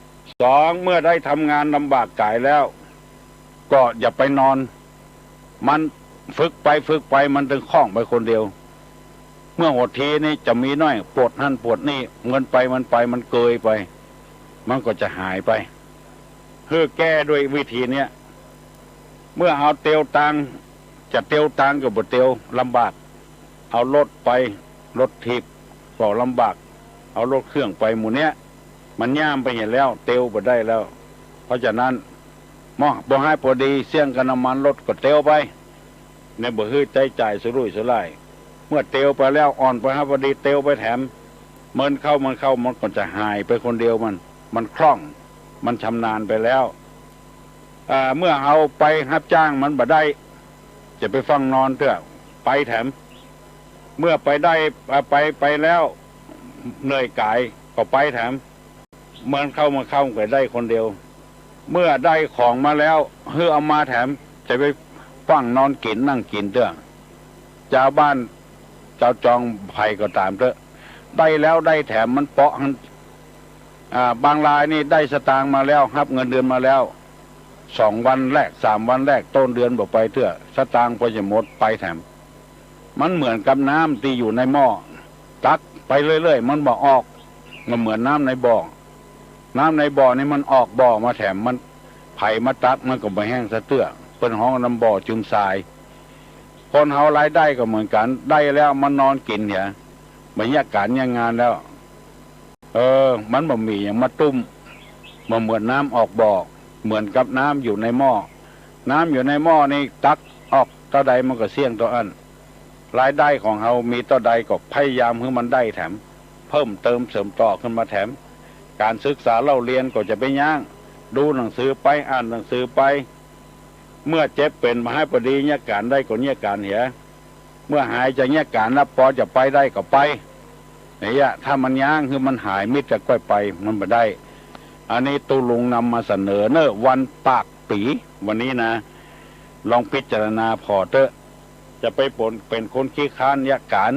2เมื่อได้ทำงานลำบากกายแล้วก็อย่าไปนอนมันฝึกไปมันถึงคล่องไปคนเดียวเมื่อหดทีนี่จะมีน้อยปวดหั่นปวดนี่เงินมันเกยไปมันก็จะหายไปเพื่อแก้ด้วยวิธีเนี้ยเมื่อเอาเตียวตังจะเตียวตังกับบ่เตียวลำบากเอารถไปรถทิพย์ก็ลำบากเอารถเครื่องไปหมู่เนี้ยมันย่ามไปเห็นแล้วเตียวบ่ได้แล้วเพราะฉะนั้นบ่ให้พอดีเสี่ยงกันน้ำมันรถก็เตียวไปในบ่ฮื้อใจจ่ายสุรุ่ยสุร่ายเมื่อเตียวไปแล้วอ่อนไปให้พอดีเตียวไปแถมมันเข้ามันก็จะหายไปคนเดียวมันคล่องมันชำนาญไปแล้วเมื่อเอาไปรับจ้างมันบ่ได้จะไปฟังนอนเถอะไปแถมเมื่อไปได้ไปแล้วเหนื่อยกายก็ไปแถมเหมือนเข้าก็ได้คนเดียวเมื่อได้ของมาแล้วเฮือเอามาแถมจะไปฟังนอนกินนั่งกินเถอะเจ้าบ้านเจ้าจองไผ่ก็ตามเถอะได้แล้วได้แถมมันเปาะบางรายนี่ได้สตางค์มาแล้วครับเงินเดือนมาแล้ว2 วันแรก3 วันแรกต้นเดือนบอกไปเถอะสตางค์พอจะหมดไปแถมมันเหมือนกับน้ำที่อยู่ในหม้อตักไปเรื่อยๆมันบ่ออกมันเหมือนน้ำในบ่อนี่มันออกบ่อมาแถมมันไผ่มาตักมันก็ไม่แห้งสะเตื้อเป็นห้องน้ำบ่อจุ่มทรายคนเฮารายได้ก็เหมือนกันได้แล้วมันนอนกินเนี่ยบรรยากาศงานแล้วมันบ่มีอย่างมาตุ้มมาเหมือนน้ำออกบ่อเหมือนกับน้ำอยู่ในหม้ออยู่ในหม้อนี่ตักออกเท่าใดมันก็เสี่ยงตัวอันรายได้ของเฮามีเท่าใดก็พยายามให้มันได้แถมเพิ่มเติมเสริมต่อขึ้นมาแถมการศึกษาเล่าเรียนก็จะไปย่างดูหนังสือไปอ่านหนังสือไปเมื่อเจ็บเป็นมาให้พอดีเนี่ยการได้ก็เนี่ยการเหียเมื่อหายจากเนี่ยการแล้วพอจะไปได้ก็ไปเนี่ยถ้ามันย่างคือมันหายมิตรจะก้อยไปมันไม่ได้อันนี้ตูลุงนำมาเสนอเนอะวันปากปีวันนี้นะลองพิจารณาพอเถอะจะไปเป็นคนขี้ค้านยะการ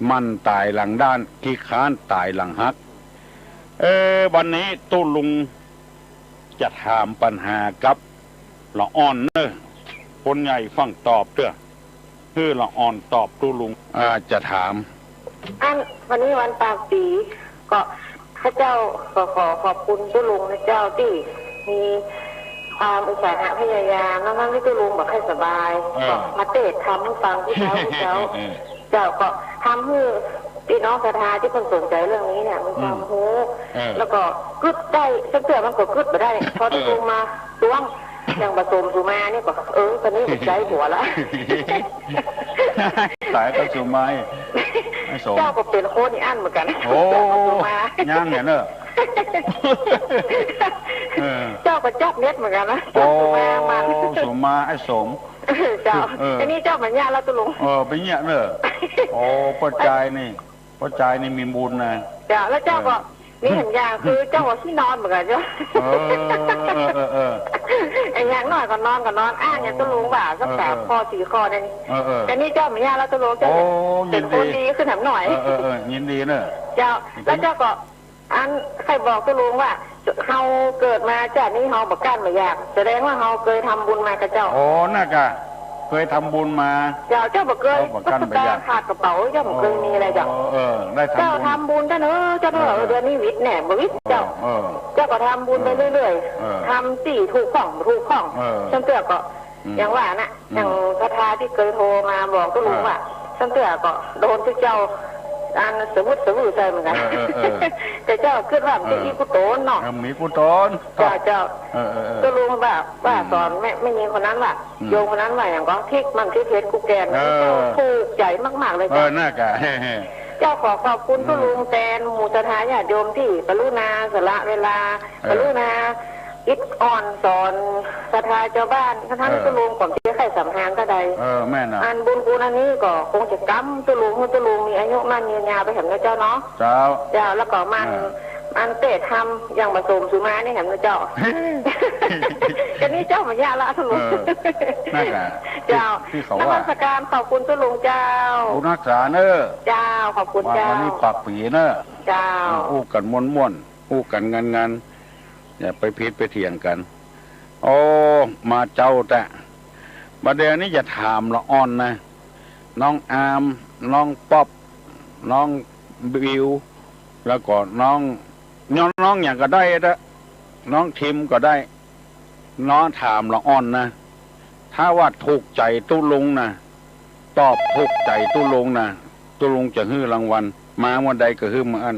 มันตายหลังด้านขี้ค้านตายหลังฮักวันนี้ตูลุงจะถามปัญหากับละอ่อนเนอะคนใหญ่ฟังตอบเถอะคือละอ่อนตอบตูลุงจะถามวันนี้วันปากปีก็พระเจ้าขอบคุณตุลุงพระเจ้าที่มีความอุตสาหะพยายามนั่งที่ตุลุงบอกให้สบายก็มาเตะทำให้ฟังที่เจ้าก็ทำให้พี่น้องศรัทธาที่คนสนใจเรื่องนี้เนี่ยมีความรู้แล้วก็กึดได้สักเตือมันก็กึดไปได้พอตุลุงมาต้วงอย่างผสมสุมาเนี่ยก็ตอนนี้ใจหัวแล้วสายก็สุมาเจ้าก็เป็นโคนี่อันเหมือนกันโอ้ย่างเนี่ยเนอะเจ้าก็จับเน็ตเหมือนกันนะโอ้สุมาไอ้สมเจ้าอันนี้เจ้าเหมือนยาแล้วตุลุงไปเนี่ยเนอะ โอ้ป้าใจนี่ป้าใจนี่มีบุญนะเจ้าแล้วเจ้าก็นี่เห็นอย่างคือเจ้าว่าที่นอนเหมือนกันเจ้าไอ้อย่างน้อยก็นอนอ้างอย่างตุลุงว่าสัก3 ข้อ 4 ข้อนี่แต่นี่เจ้าไม่ยากแล้วตุลุงเจ้าเป็นคนดีขึ้นหน่อยยินดีเนอะเจ้าแล้วเจ้าก็อันใครบอกตุลุงว่าเฮาเกิดมาจากนี้เฮาบักกั้นมาอยากแสดงว่าเฮาเคยทำบุญมากับเจ้าโอ้น่ากะเคยทำบุญมาเจ้าบอกเคยก็สตางค์ขาดกระเป๋าเจ้าบอกเคยมีอะไรเจ้าได้เจ้าทำบุญเจ้าเนอะเจ้าเดือนนี้วิทย์แหน่บวิทย์เจ้าก็ทำบุญไปเรื่อยๆทำสี่ถูกข้องฉันเตือก็อย่างว่านะอย่างพระทาที่เคยโทรมาบอกก็รู้ว่าฉันเตือก็โดนที่เจ้าอันสมุดใจเหมือนกันแต่เจ้าคิดว่ามันอีกุโตนเนาะมีกุโตนเจ้าก็รู้ว่าสอนไม่มีคนนั้นว่ะโยมคนนั้นว่าอย่างก็ทิกมันที่เพชรกูแกนถูกใจมากๆเลยเจ้าน่ากะเจ้าขอบคุณทุลุงแตนหมู่ศรัทธาญาติโยมที่กรุณาสละเวลากรุณาอิดอ่อนสอนศรัทธาเจ้าบ้านท่านทุลุงก่อนที่ใครสัมพันธ์ก็ได้แม่นะอันบุญกุศลนี้ก็คงจะกำทุลุงมีอายุมั่นยืนยาวไปเห็นนะเจ้าเนาะเจ้าแล้วก็มันเตะทำอย่างผสมสุมานี่เห็นนะเจ้าจะนี่เจ้ามันยากละทุลุงนั่นแหละเจ้านักราชการขอบคุณทุลุงเจ้าผู้นักษาเนอะเจ้าขอบคุณเจ้าวันนี้ปากปีเนอะเจ้าอู้กันม้วนอู้กันงานอย่าไปพิษไปเถียงกันโอ้มาเจ้าแต่ประเดี๋ยวนี้จะถามละอ่อนนะน้องอามน้องป๊อบน้องบิวแล้วก็น้องอย่างก็ได้นะน้องทิมก็ได้น้องถามละอ่อนนะถ้าว่าถูกใจตุ้ลุงนะตอบถูกใจตุ้ลุงนะตุ้ลุงจะฮื้อรางวัลมาวันใดก็ฮื้อมาอัน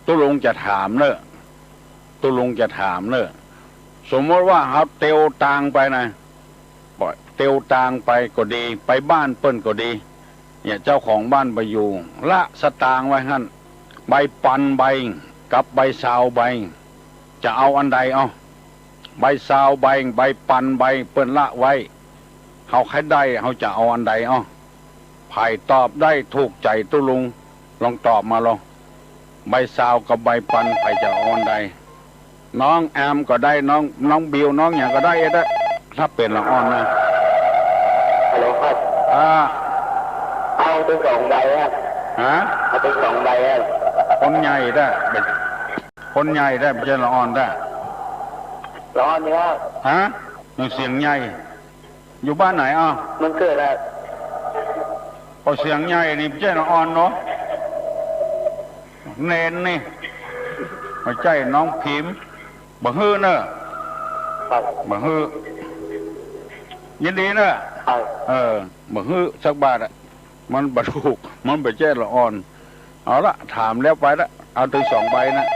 ตุ้ลุงจะถามเนอะตุลุงจะถามเนอะสมมติว่าเขาเตียวตางไปนะเตียวตางไปก็ดีไปบ้านเปิ้นก็ดีเนี่ยเจ้าของบ้านไปอยู่ละสตางไว้หั่นใบปันใบกับใบซาวใบจะเอาอันใดเอาใบซาวใบใบปันใบเปิ้นละไว้เขาใครได้เขาจะเอาอันใดเอาไผ่ตอบได้ถูกใจตุลุงลองตอบมาลองใบซาวกับใบปันไผ่จะเอาอันใดน้องแอมก็ได้น้องบิวน้องอย่างก็ได้ได้ถ้าเป็นละอ่อนนะฮัลโหลครับเอาถึง2 ใบครับเอาถึง2 ใบครับคนใหญ่ได้คนใหญ่ได้ไม่ใช่ละอ่อนได้ละอ่อนเนี่ยอย่างเสียงใหญ่อยู่บ้านไหนมันเกิดอะไรพอเสียงใหญ่นี่ไม่ใช่ละอ่อนเนาะเนนนี่ไม่ใช่น้องพิมพ์บ่ฮื้อเนอะบ่ฮื้อยินดีเนอะบ่ฮื้อสักบาทมันบ่ถูกมันไปแจ้ละอ่อนเอาละถามแล้วไปละเอาถึง2 ใบนะ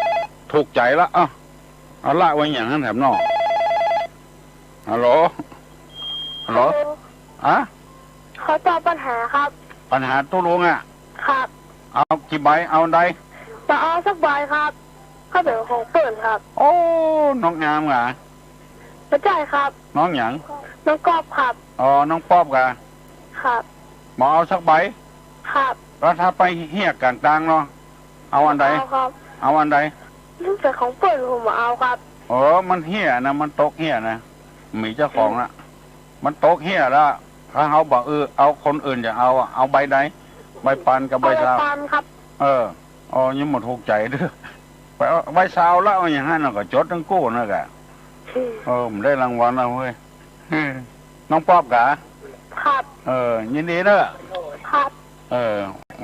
ถูกใจละเอาละไว้อย่างนั้นแถมนอกฮัลโหลเขาตอบปัญหาครับปัญหาตู้ลุงครับเอากี่ใบเอาใดจะเอาสักใบครับเขาเป็นของเปิ่นครับโอ้น้องงามเหรอไม่ใช่ครับน้องหยังน้องกอบครับน้องป๊อบกะครับมาเอาสักใบครับแล้วถ้าไปเฮี้ยกลางๆเนาะเอาอันใดเอาอันใดนี่เป็นของเปิ่นผมมาเอาครับมันเฮี้ยนะมันตกเฮี้ยนะมีเจ้าของละมันตกเฮี้ยแล้วถ้าเขาบอกเอาคนอื่นจะเอาใบใดใบปันกับใบซาวครับยังหมดถูกใจด้วยไปใบซาวแล้วอย่างนั้นก็จดทั้งกู้นะกะผมได้รางวัลแล้วเว้ยน้องป๊อบกะครับยินดีเนอะครับ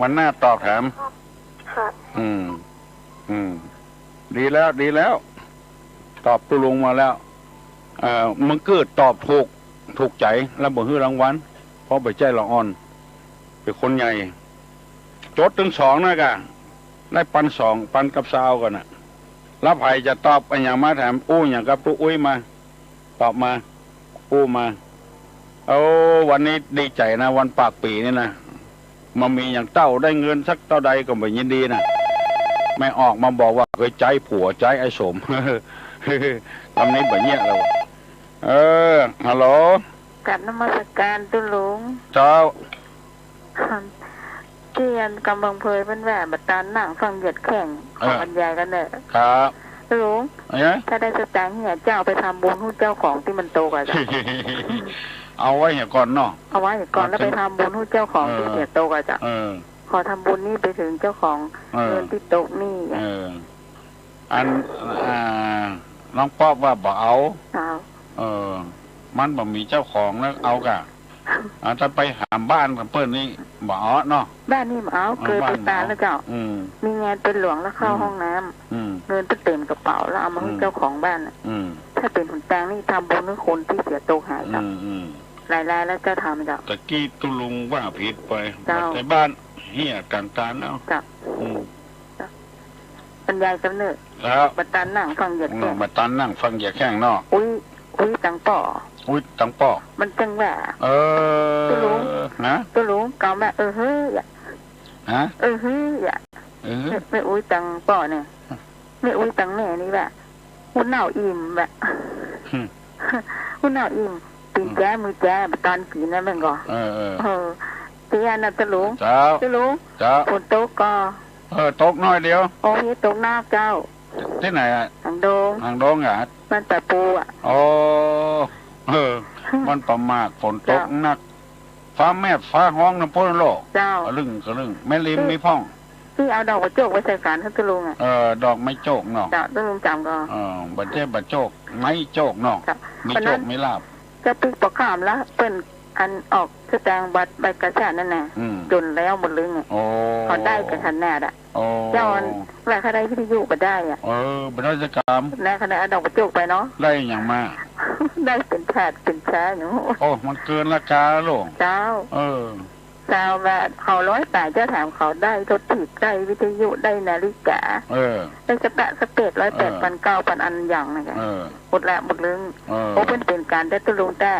วันหน้าตอบแถมครับดีแล้วตอบตุลุงมาแล้วมันเกิดตอบถูกใจแล้วบ่ฮื้อรางวัลเพราะไปใจละอ่อนเป็นคนใหญ่จดถึง2นะกะได้ปัน2ปันกับซาวก่อนน่ะแล้วไผ่จะตอบอันอย่างมาแถมอย่างกับตู้อุ้ยมาตอบมามาวันนี้ดีใจนะวันปากปีนี่นะมามีอย่างเต้าได้เงินสักเท่าใดก็ไม่ยินดีนะไม่ออกมาบอกว่าเคยใจผัวใจไอ้สมคำนี้แบบเนี้ยเราฮัลโหลกับนมัสการตุลุงเจ้า ยันกำบังเพยเป็นแหวนบัตรนั่งฟังเหยียดแข่งของบรรยายกันเนี่ย ครับลุงถ้าได้สตางค์เนี่ยเจ้าไปทำบุญให้เจ้าของที่มันโตกว่าจ้ะเอาไว้เหี่ยก่อนเนาะเอาไว้เหี่ยก่อนแล้วไปทำบุญให้เจ้าของที่เนี่ยโตกว่าจ้ะขอทำบุญนี่ไปถึงเจ้าของเงินที่โตนี่อันน้องป๊อบว่าบ่เอามันบ่มีเจ้าของแล้วเอากะถ้าไปหาบ้านกับเปิ้ลนี่บ่เอาเนาะบ้านนี่บ่เอาเกิดไปตาแล้วเจ้ามีงานเป็นหลวงแล้วเข้าห้องน้ำเงินไปเต็มกระเป๋าแล้วเอามาให้เจ้าของบ้านถ้าเป็นคนต่างนี่ทำบุญให้คนที่เสียโตหายครับรายแล้วเจ้าทำเจ้าตะกี้ตุลุงว่าผิดไปแต่บ้านเฮียต่างๆแล้วจ้ะบรรยายกำเนิดแล้วบัตรนั่งฟังเหยียดแข้งบัตรนั่งฟังเหยียดแข้งเนาะอุ้ยตังป่อตังป่อมันจังแหวะตัวลุงนะตัวลุงเก่าแม่เฮ้ยฮะเฮ้ยไม่อุ้ยตังป่อเนี่ยไม่อุ้ยตังแม่นี่แบบหุ่นหนาวอิ่มแบบหุ่นหนาวอิ่มตีนแจ้มือแจ้ตอนกินนั่นเป็นก่อนเตี้ยน่ะตัวลุงตัวลุงฝนตกก็ตกน้อยเดียวโอ้ยตกหน้าเจ้าที่ไหนอ่ะหางโดงอ่ะมันแต่ปูอ่ะมันประมาทฝนตกหนักฟ้าแม่ฟ้าห้องน้ำพ่นโลกเจ้าลึงแม่ริมไม่พ่องที่เอาดอกมะโจกไว้ใส่การให้ตุลุงอ่ะดอกไม้โจกเนาะตุลุงจำก็บัดเจ็บบัดโจกไม้โจกเนาะมีโจกไม่ลาบจะปิกปอกขามแล้วเป็นอันออกแสดงบัตรใบกระแสนั่นแหละจนแล้วหมดเลยเขาได้กับขนาดอ่ะเจ้าแหละคณะวิทยุก็ได้อ่ะบรรณาการแล้คณะดอกประจุไปเนาะได้อย่างมากได้เป็นแผดเป็นแช้หนูมันเกินราคาลูกเจ้าเจ้าแบบเขา108เจ้าถามเขาได้รถถีบได้วิทยุได้นาฬิกาได้สเปด108,900อันอย่างนะคะหมดละหมดลึงเป็นการได้ตุลุงแต่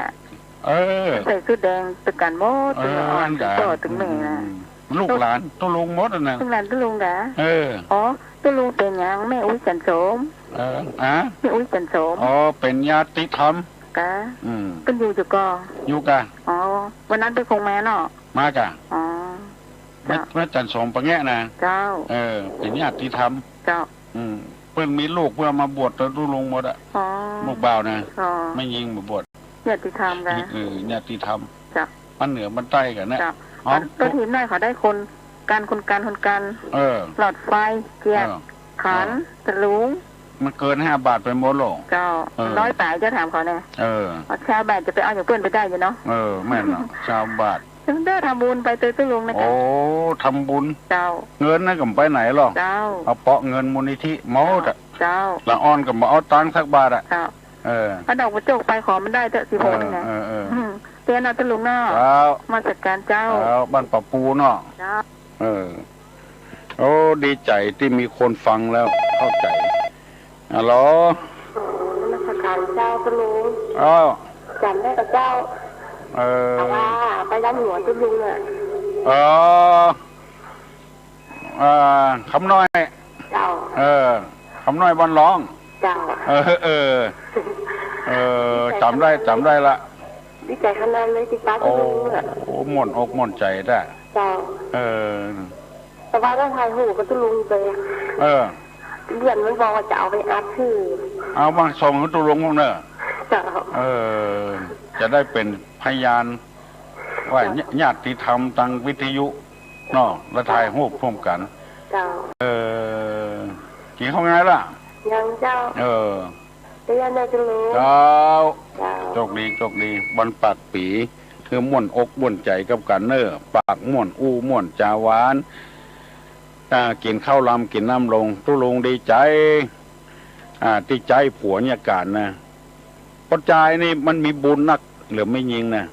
ใส่ชุดแดงตึกการโมตึกอ่อนตึกโตตึกแม่นะลูกหลานตุลุงมดนะลูกหลานตุลุงกะตุลุงเป็นยังแม่อุ้ยจันโสมแม่อุ้ยจันโสมเป็นญาติธรรมกะเป็นอยู่จุกอยู่กะวันนั้นไปคงแม่เนาะมากะแม่จันโสมปะแง่นะเจ้าเป็นญาติธรรมเจ้าเพื่อนมีลูกเพื่อมาบวชตุลุงหมดอ่ะลูกบ่าวนะไม่ยิงมาบวชญาติธรรมกันญาติธรรมจ้ะมันเหนือมันใต้กันนะตัวทีมได้เขาได้คนกันหลอดไฟเกียร์ขันตะลุงมันเกิน5 บาทไปหมดหรอเจ้า108จะถามเขาเนี่ยชาวบ้านจะไปเอาอย่างเพื่อนไปได้อยู่เนาะแม่นเนาะชาวบ้านถึงได้ทำบุญไปเตยตุลุงนะคะทำบุญเจ้าเงินนั่นกับไปไหนหรอเจ้าเอาเปาะเงินมูลนิธิมอดเจ้าละอ่อนกับมาเอาตังค์สักบาทอ่ะเอาดอกกระจกไปขอมันได้เถอะ16นี่นะเตือนเอาตุลุงเนาะมาจัดการเจ้าบ้านป่าปูเนาะดีใจที่มีคนฟังแล้วเข้าใจฮัลโหลมาจัดการเจ้าตุลุงจำได้กับเจ้าแต่ว่าไปย้ำหัวตุลุงอ่ะคำน้อยเจ้าคำน้อยบอลร้องเจ้าจำได้ละดีใจขนาดเลยที่ป้าตุลุงหม่นอกหม่นใจได้เจ้าแต่ว่าต้องทายหูกับตุลุงไปเรียนมันบอกว่าจะเอาไปอัดชื่อเอามาส่งให้ตุลุงเนอะจะได้เป็นพยานว่าญาติธรรมทางวิทยุเนาะและถ่ายรูปพร้อมกันกี่เข้าไงล่ะยังเจ้าเรียนได้จะรู้เจ้าโชคดีบรรปากปีคือม่วนอกม่วนใจกับกันเนอปากม่วนม่วนจาหวานกินข้าวลำกินน้ำลงตุลุงดีใจที่ใจผัวเนี่ยการนะปัจจัยนี่มันมีบุญนักหรือไม่ยิงนะ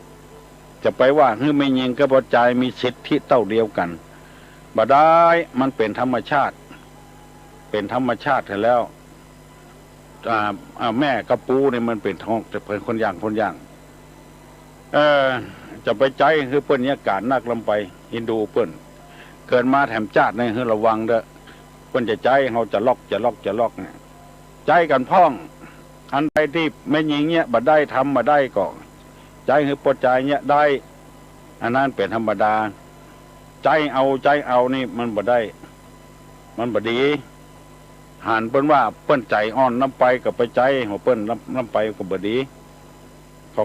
จะไปว่าคือไม่ยิงก็ปัจจัยมีสิทธิเท่าเดียวกันบ่ได้มันเป็นธรรมชาติแล้วแม่กระปูเนี่ยมันเป็นท้องจะเป็นคนอย่างจะไปใจคือเปิ้นเนี่ยการนักลำไปฮินดูเปิ้นเกิดมาแถมชาติเนี่ยคือระวังเด้อเปิ้นจะใจเขาจะล็อกเนี่ยใจกันพ้องอันใดที่ไม่ยิงเนี่ยบ่ได้ทำมาได้ก่อนใจคือปวดใจเนี่ยได้อันนั้นเป็นธรรมดา ใจเอานี่มันบ่ได้มันบ่ดีหันเปิ้นว่าเปิ้นใจอ่อนน้ำไปกับไปใจหัวเปิ้นน้ำไปก็บ่ดี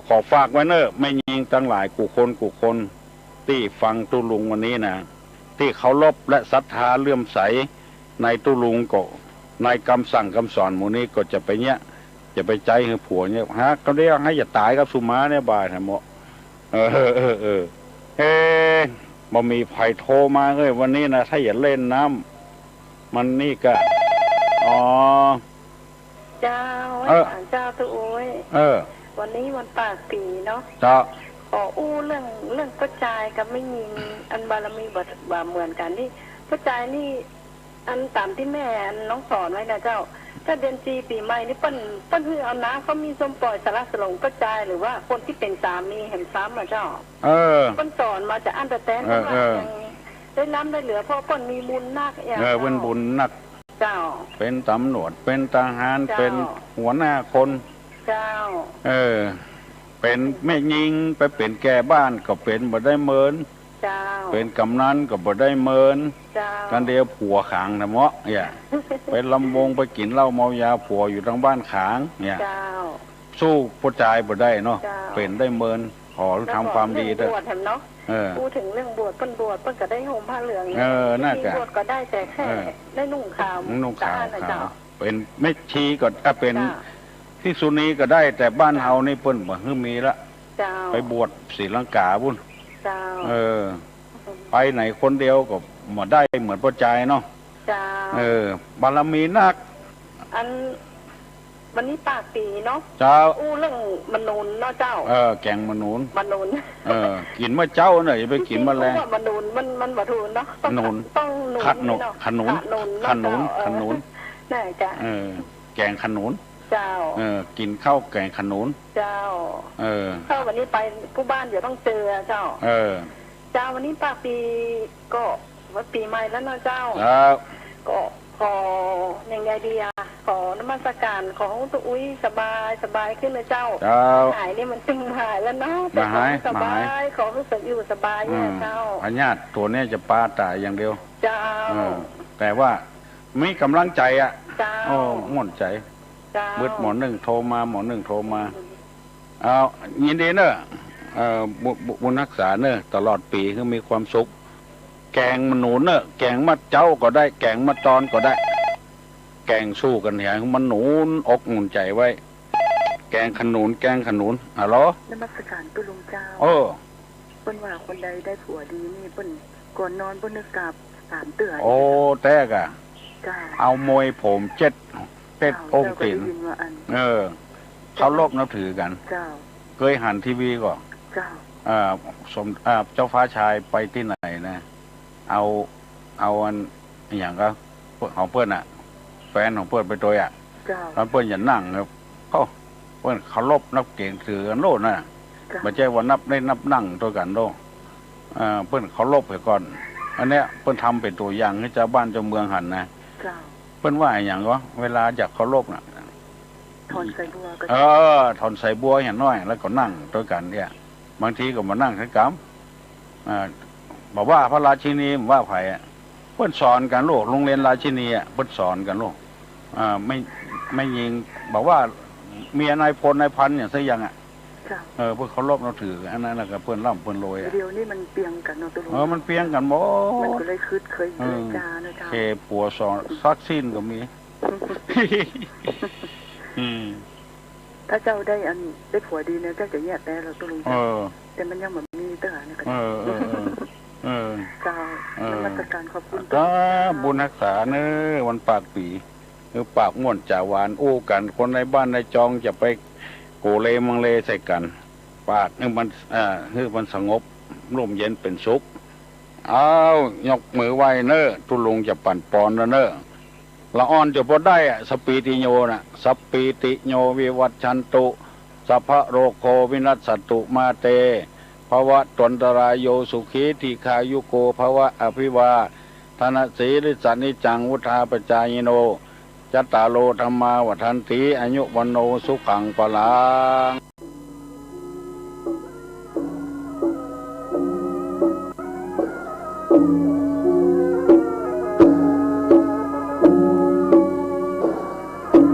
ขอฝากไว้เนอะไม่ยิงตั้งหลายกูคนที่ฟังตุลุงวันนี้นะที่เคารพและศรัทธาเลื่อมใสในตุลุงก็ในคำสั่งคำสอนหมู่นี้ก็จะไปเนี้ยจะไปใจให้ผัวเนี่ยฮะก็เรียกให้อย่าตายกับสุมาเนี่ยบ่ายนะหมอบ่มีไผโทรมาเลยวันนี้นะถ้าอย่าเล่นน้ำมันนี่ก็อ๋อเจ้าเจ้าตัวโอ้ยวันนี้วันปากปีเนาะเจ้าขออู้เรื่องกระจายกับไม่ยิงอันบารมีบ่เหมือนกันที่กระจายนี่อันตามที่แม่น้องสอนไว้นะเจ้าถ้าเดือนจีปีใหม่นี่เปิ้นคือเอาน้ำเขามีสมปล่อยสารสลงกระจายหรือว่าคนที่เป็นสามีเห็นซ้ำนะเจ้าเปิ้นสอนมาจากอันแต่แตนว่ายังได้น้ำได้เหลือเพราะเปิ้นมีบุญนักอย่างเป็นบุญนักเจ้าเป็นตำรวจเป็นทหารเป็นหัวหน้าคนเจ้าเป็นแม่ยิงไปเป็นแก่บ้านก็เป็นบ่ได้เมินเป็นกำนันก็บ่ได้เมินกันเดียวผัวขางนะเมาะเนี่ยไปลำวงไปกินเหล้าเมายาผัวอยู่ทางบ้านขางเนี่ยสู้ผู้ชายบ่ได้เนาะเป็นได้เมินขอทำความดีเถอะพูดถึงเรื่องบวชเปิ้นก็ได้ห่มผ้าเหลืองน่าจะบวชก็ได้แต่แค่ได้นุ่งขาวเป็นไม่ชีก็เป็นที่สุนีก็ได้แต่บ้านเฮานี่เปิ้นบ่ฮื้อมีละไปบวชศรีลังกาบุญไปไหนคนเดียวก็มาได้เหมือนพ่อใจเนาะบารมีนักอันวันนี้ปากปีเนาะเจ้าอู้เรื่องมนูนเนาะเจ้าแกงมนูนกินเมื่อเจ้าหน่อยไปกินมาแล้วมนูนมันบ่ถูนเนาะต้องหนุนขนุนน่าจะแกงขนุนเจ้ากินข้าวแกงขนุนเจ้าเข้าวันนี้ไปผู้บ้านเดี๋ยวต้องเจอเจ้าเจ้าวันนี้ปากปีก็วันปีใหม่แล้วนะเจ้าก็ขออย่างไงดีขอนมัสการของตัวอุ้ยสบายขึ้นนะเจ้าหายนี่มันตึงหายแล้วเนาะแต่สบายขอรู้สึกอยู่สบายเนี่ยเจ้าพญาติตัวนี้จะปาตายอย่างเดียวเจ้าแต่ว่ามีกำลังใจม่วนใจมืดหมอหนึ่งโทรมาเอายินดีเนอะบุญรักษาเนอะตลอดปีคือมีความสุขแกงมนูนเนอะแกงมัดเจ้าก็ได้แกงมัดตอนก็ได้แกงสู้กันอย่างมันหนุนอกหนุนใจไว้แกงขนุนฮัลโหลนมัสการตุลุงเจ้าเปิ้นว่าคนใดได้ผัวดีนี่เปิ้นก่อนนอนเปิ้นนึกกราบ3 เตือนแตกเอามวยผม7องค์ตีนเขาลบนับถือกันเคยหันทีวีก่อนเจ้าฟ้าชายไปที่ไหนนะเอาอันอย่างก็ของเพื่อนแฟนของเพื่อนไปตัวแล้วเพื่อนอย่านั่งครับเพื่อนเขาลบนับเก่งถือกันโลดนะไม่ใช่ว่านับได้นับนั่งตัวกันโลเพื่อนเขาลบไปก่อนอันเนี้ยเพื่อนทำเป็นตัวอย่างให้เจ้าบ้านเจ้าเมืองหันนะเพิ่นว่าอย่างก็เวลาจากเคารพน่ะถอนใส่บัวก็ถอนใส่บัวอย่างน้อยแล้วก็นั่งด้วยกันเนี่ยบางทีก็มานั่งทั้งกรรมบอกว่าพระราชินีว่าไผ่เพิ่นสอนกันลูกโรงเรียนราชินีเพิ่นสอนกันลูกไม่ยิงบอกว่าเมียนายพลนายพันอย่างซะยังเพื่อเคารพเราถืออันนั้นแหละก็เพิ่นร่ำเพิ่นโรยเดี๋ยวนี้มันเปียงกันเนาะตัวมันเปียงกันหมดมันก็เลยเคยจานะจ๊ะเคปัวสอนซักสิ้นก็มีถ้าเจ้าได้ผัวดีเนี่ยเจ้าจะแยกแต่เราตัวลุงแต่มันยังเหมือนมีเต๋อเนี่ยกันเจ้านมัสการขอบคุณบุญรักษาเนื้อวันปากปีปากม่วนจ่าหวานอู้กันคนในบ้านในจองจะไปโกเลมังเลใส่กันปากนี่มันคือมันสงบร่มเย็นเป็นสุขเอายกมือไหวเนอตุลุงจะปั่นปอนแล้วเนอละอ่อนจะพอได้สปีติโยนะสปีติโยวิวัชชันตุสัพพะโรโควินัสสตุมาเตภวะตนตรายโยสุขีทีคายุโกภวะอภิวาธนสีริสันนิจังวุธาปจายโนจัตตาโลธรรมาวัฏันติอายุวันโนสุขังปะลัง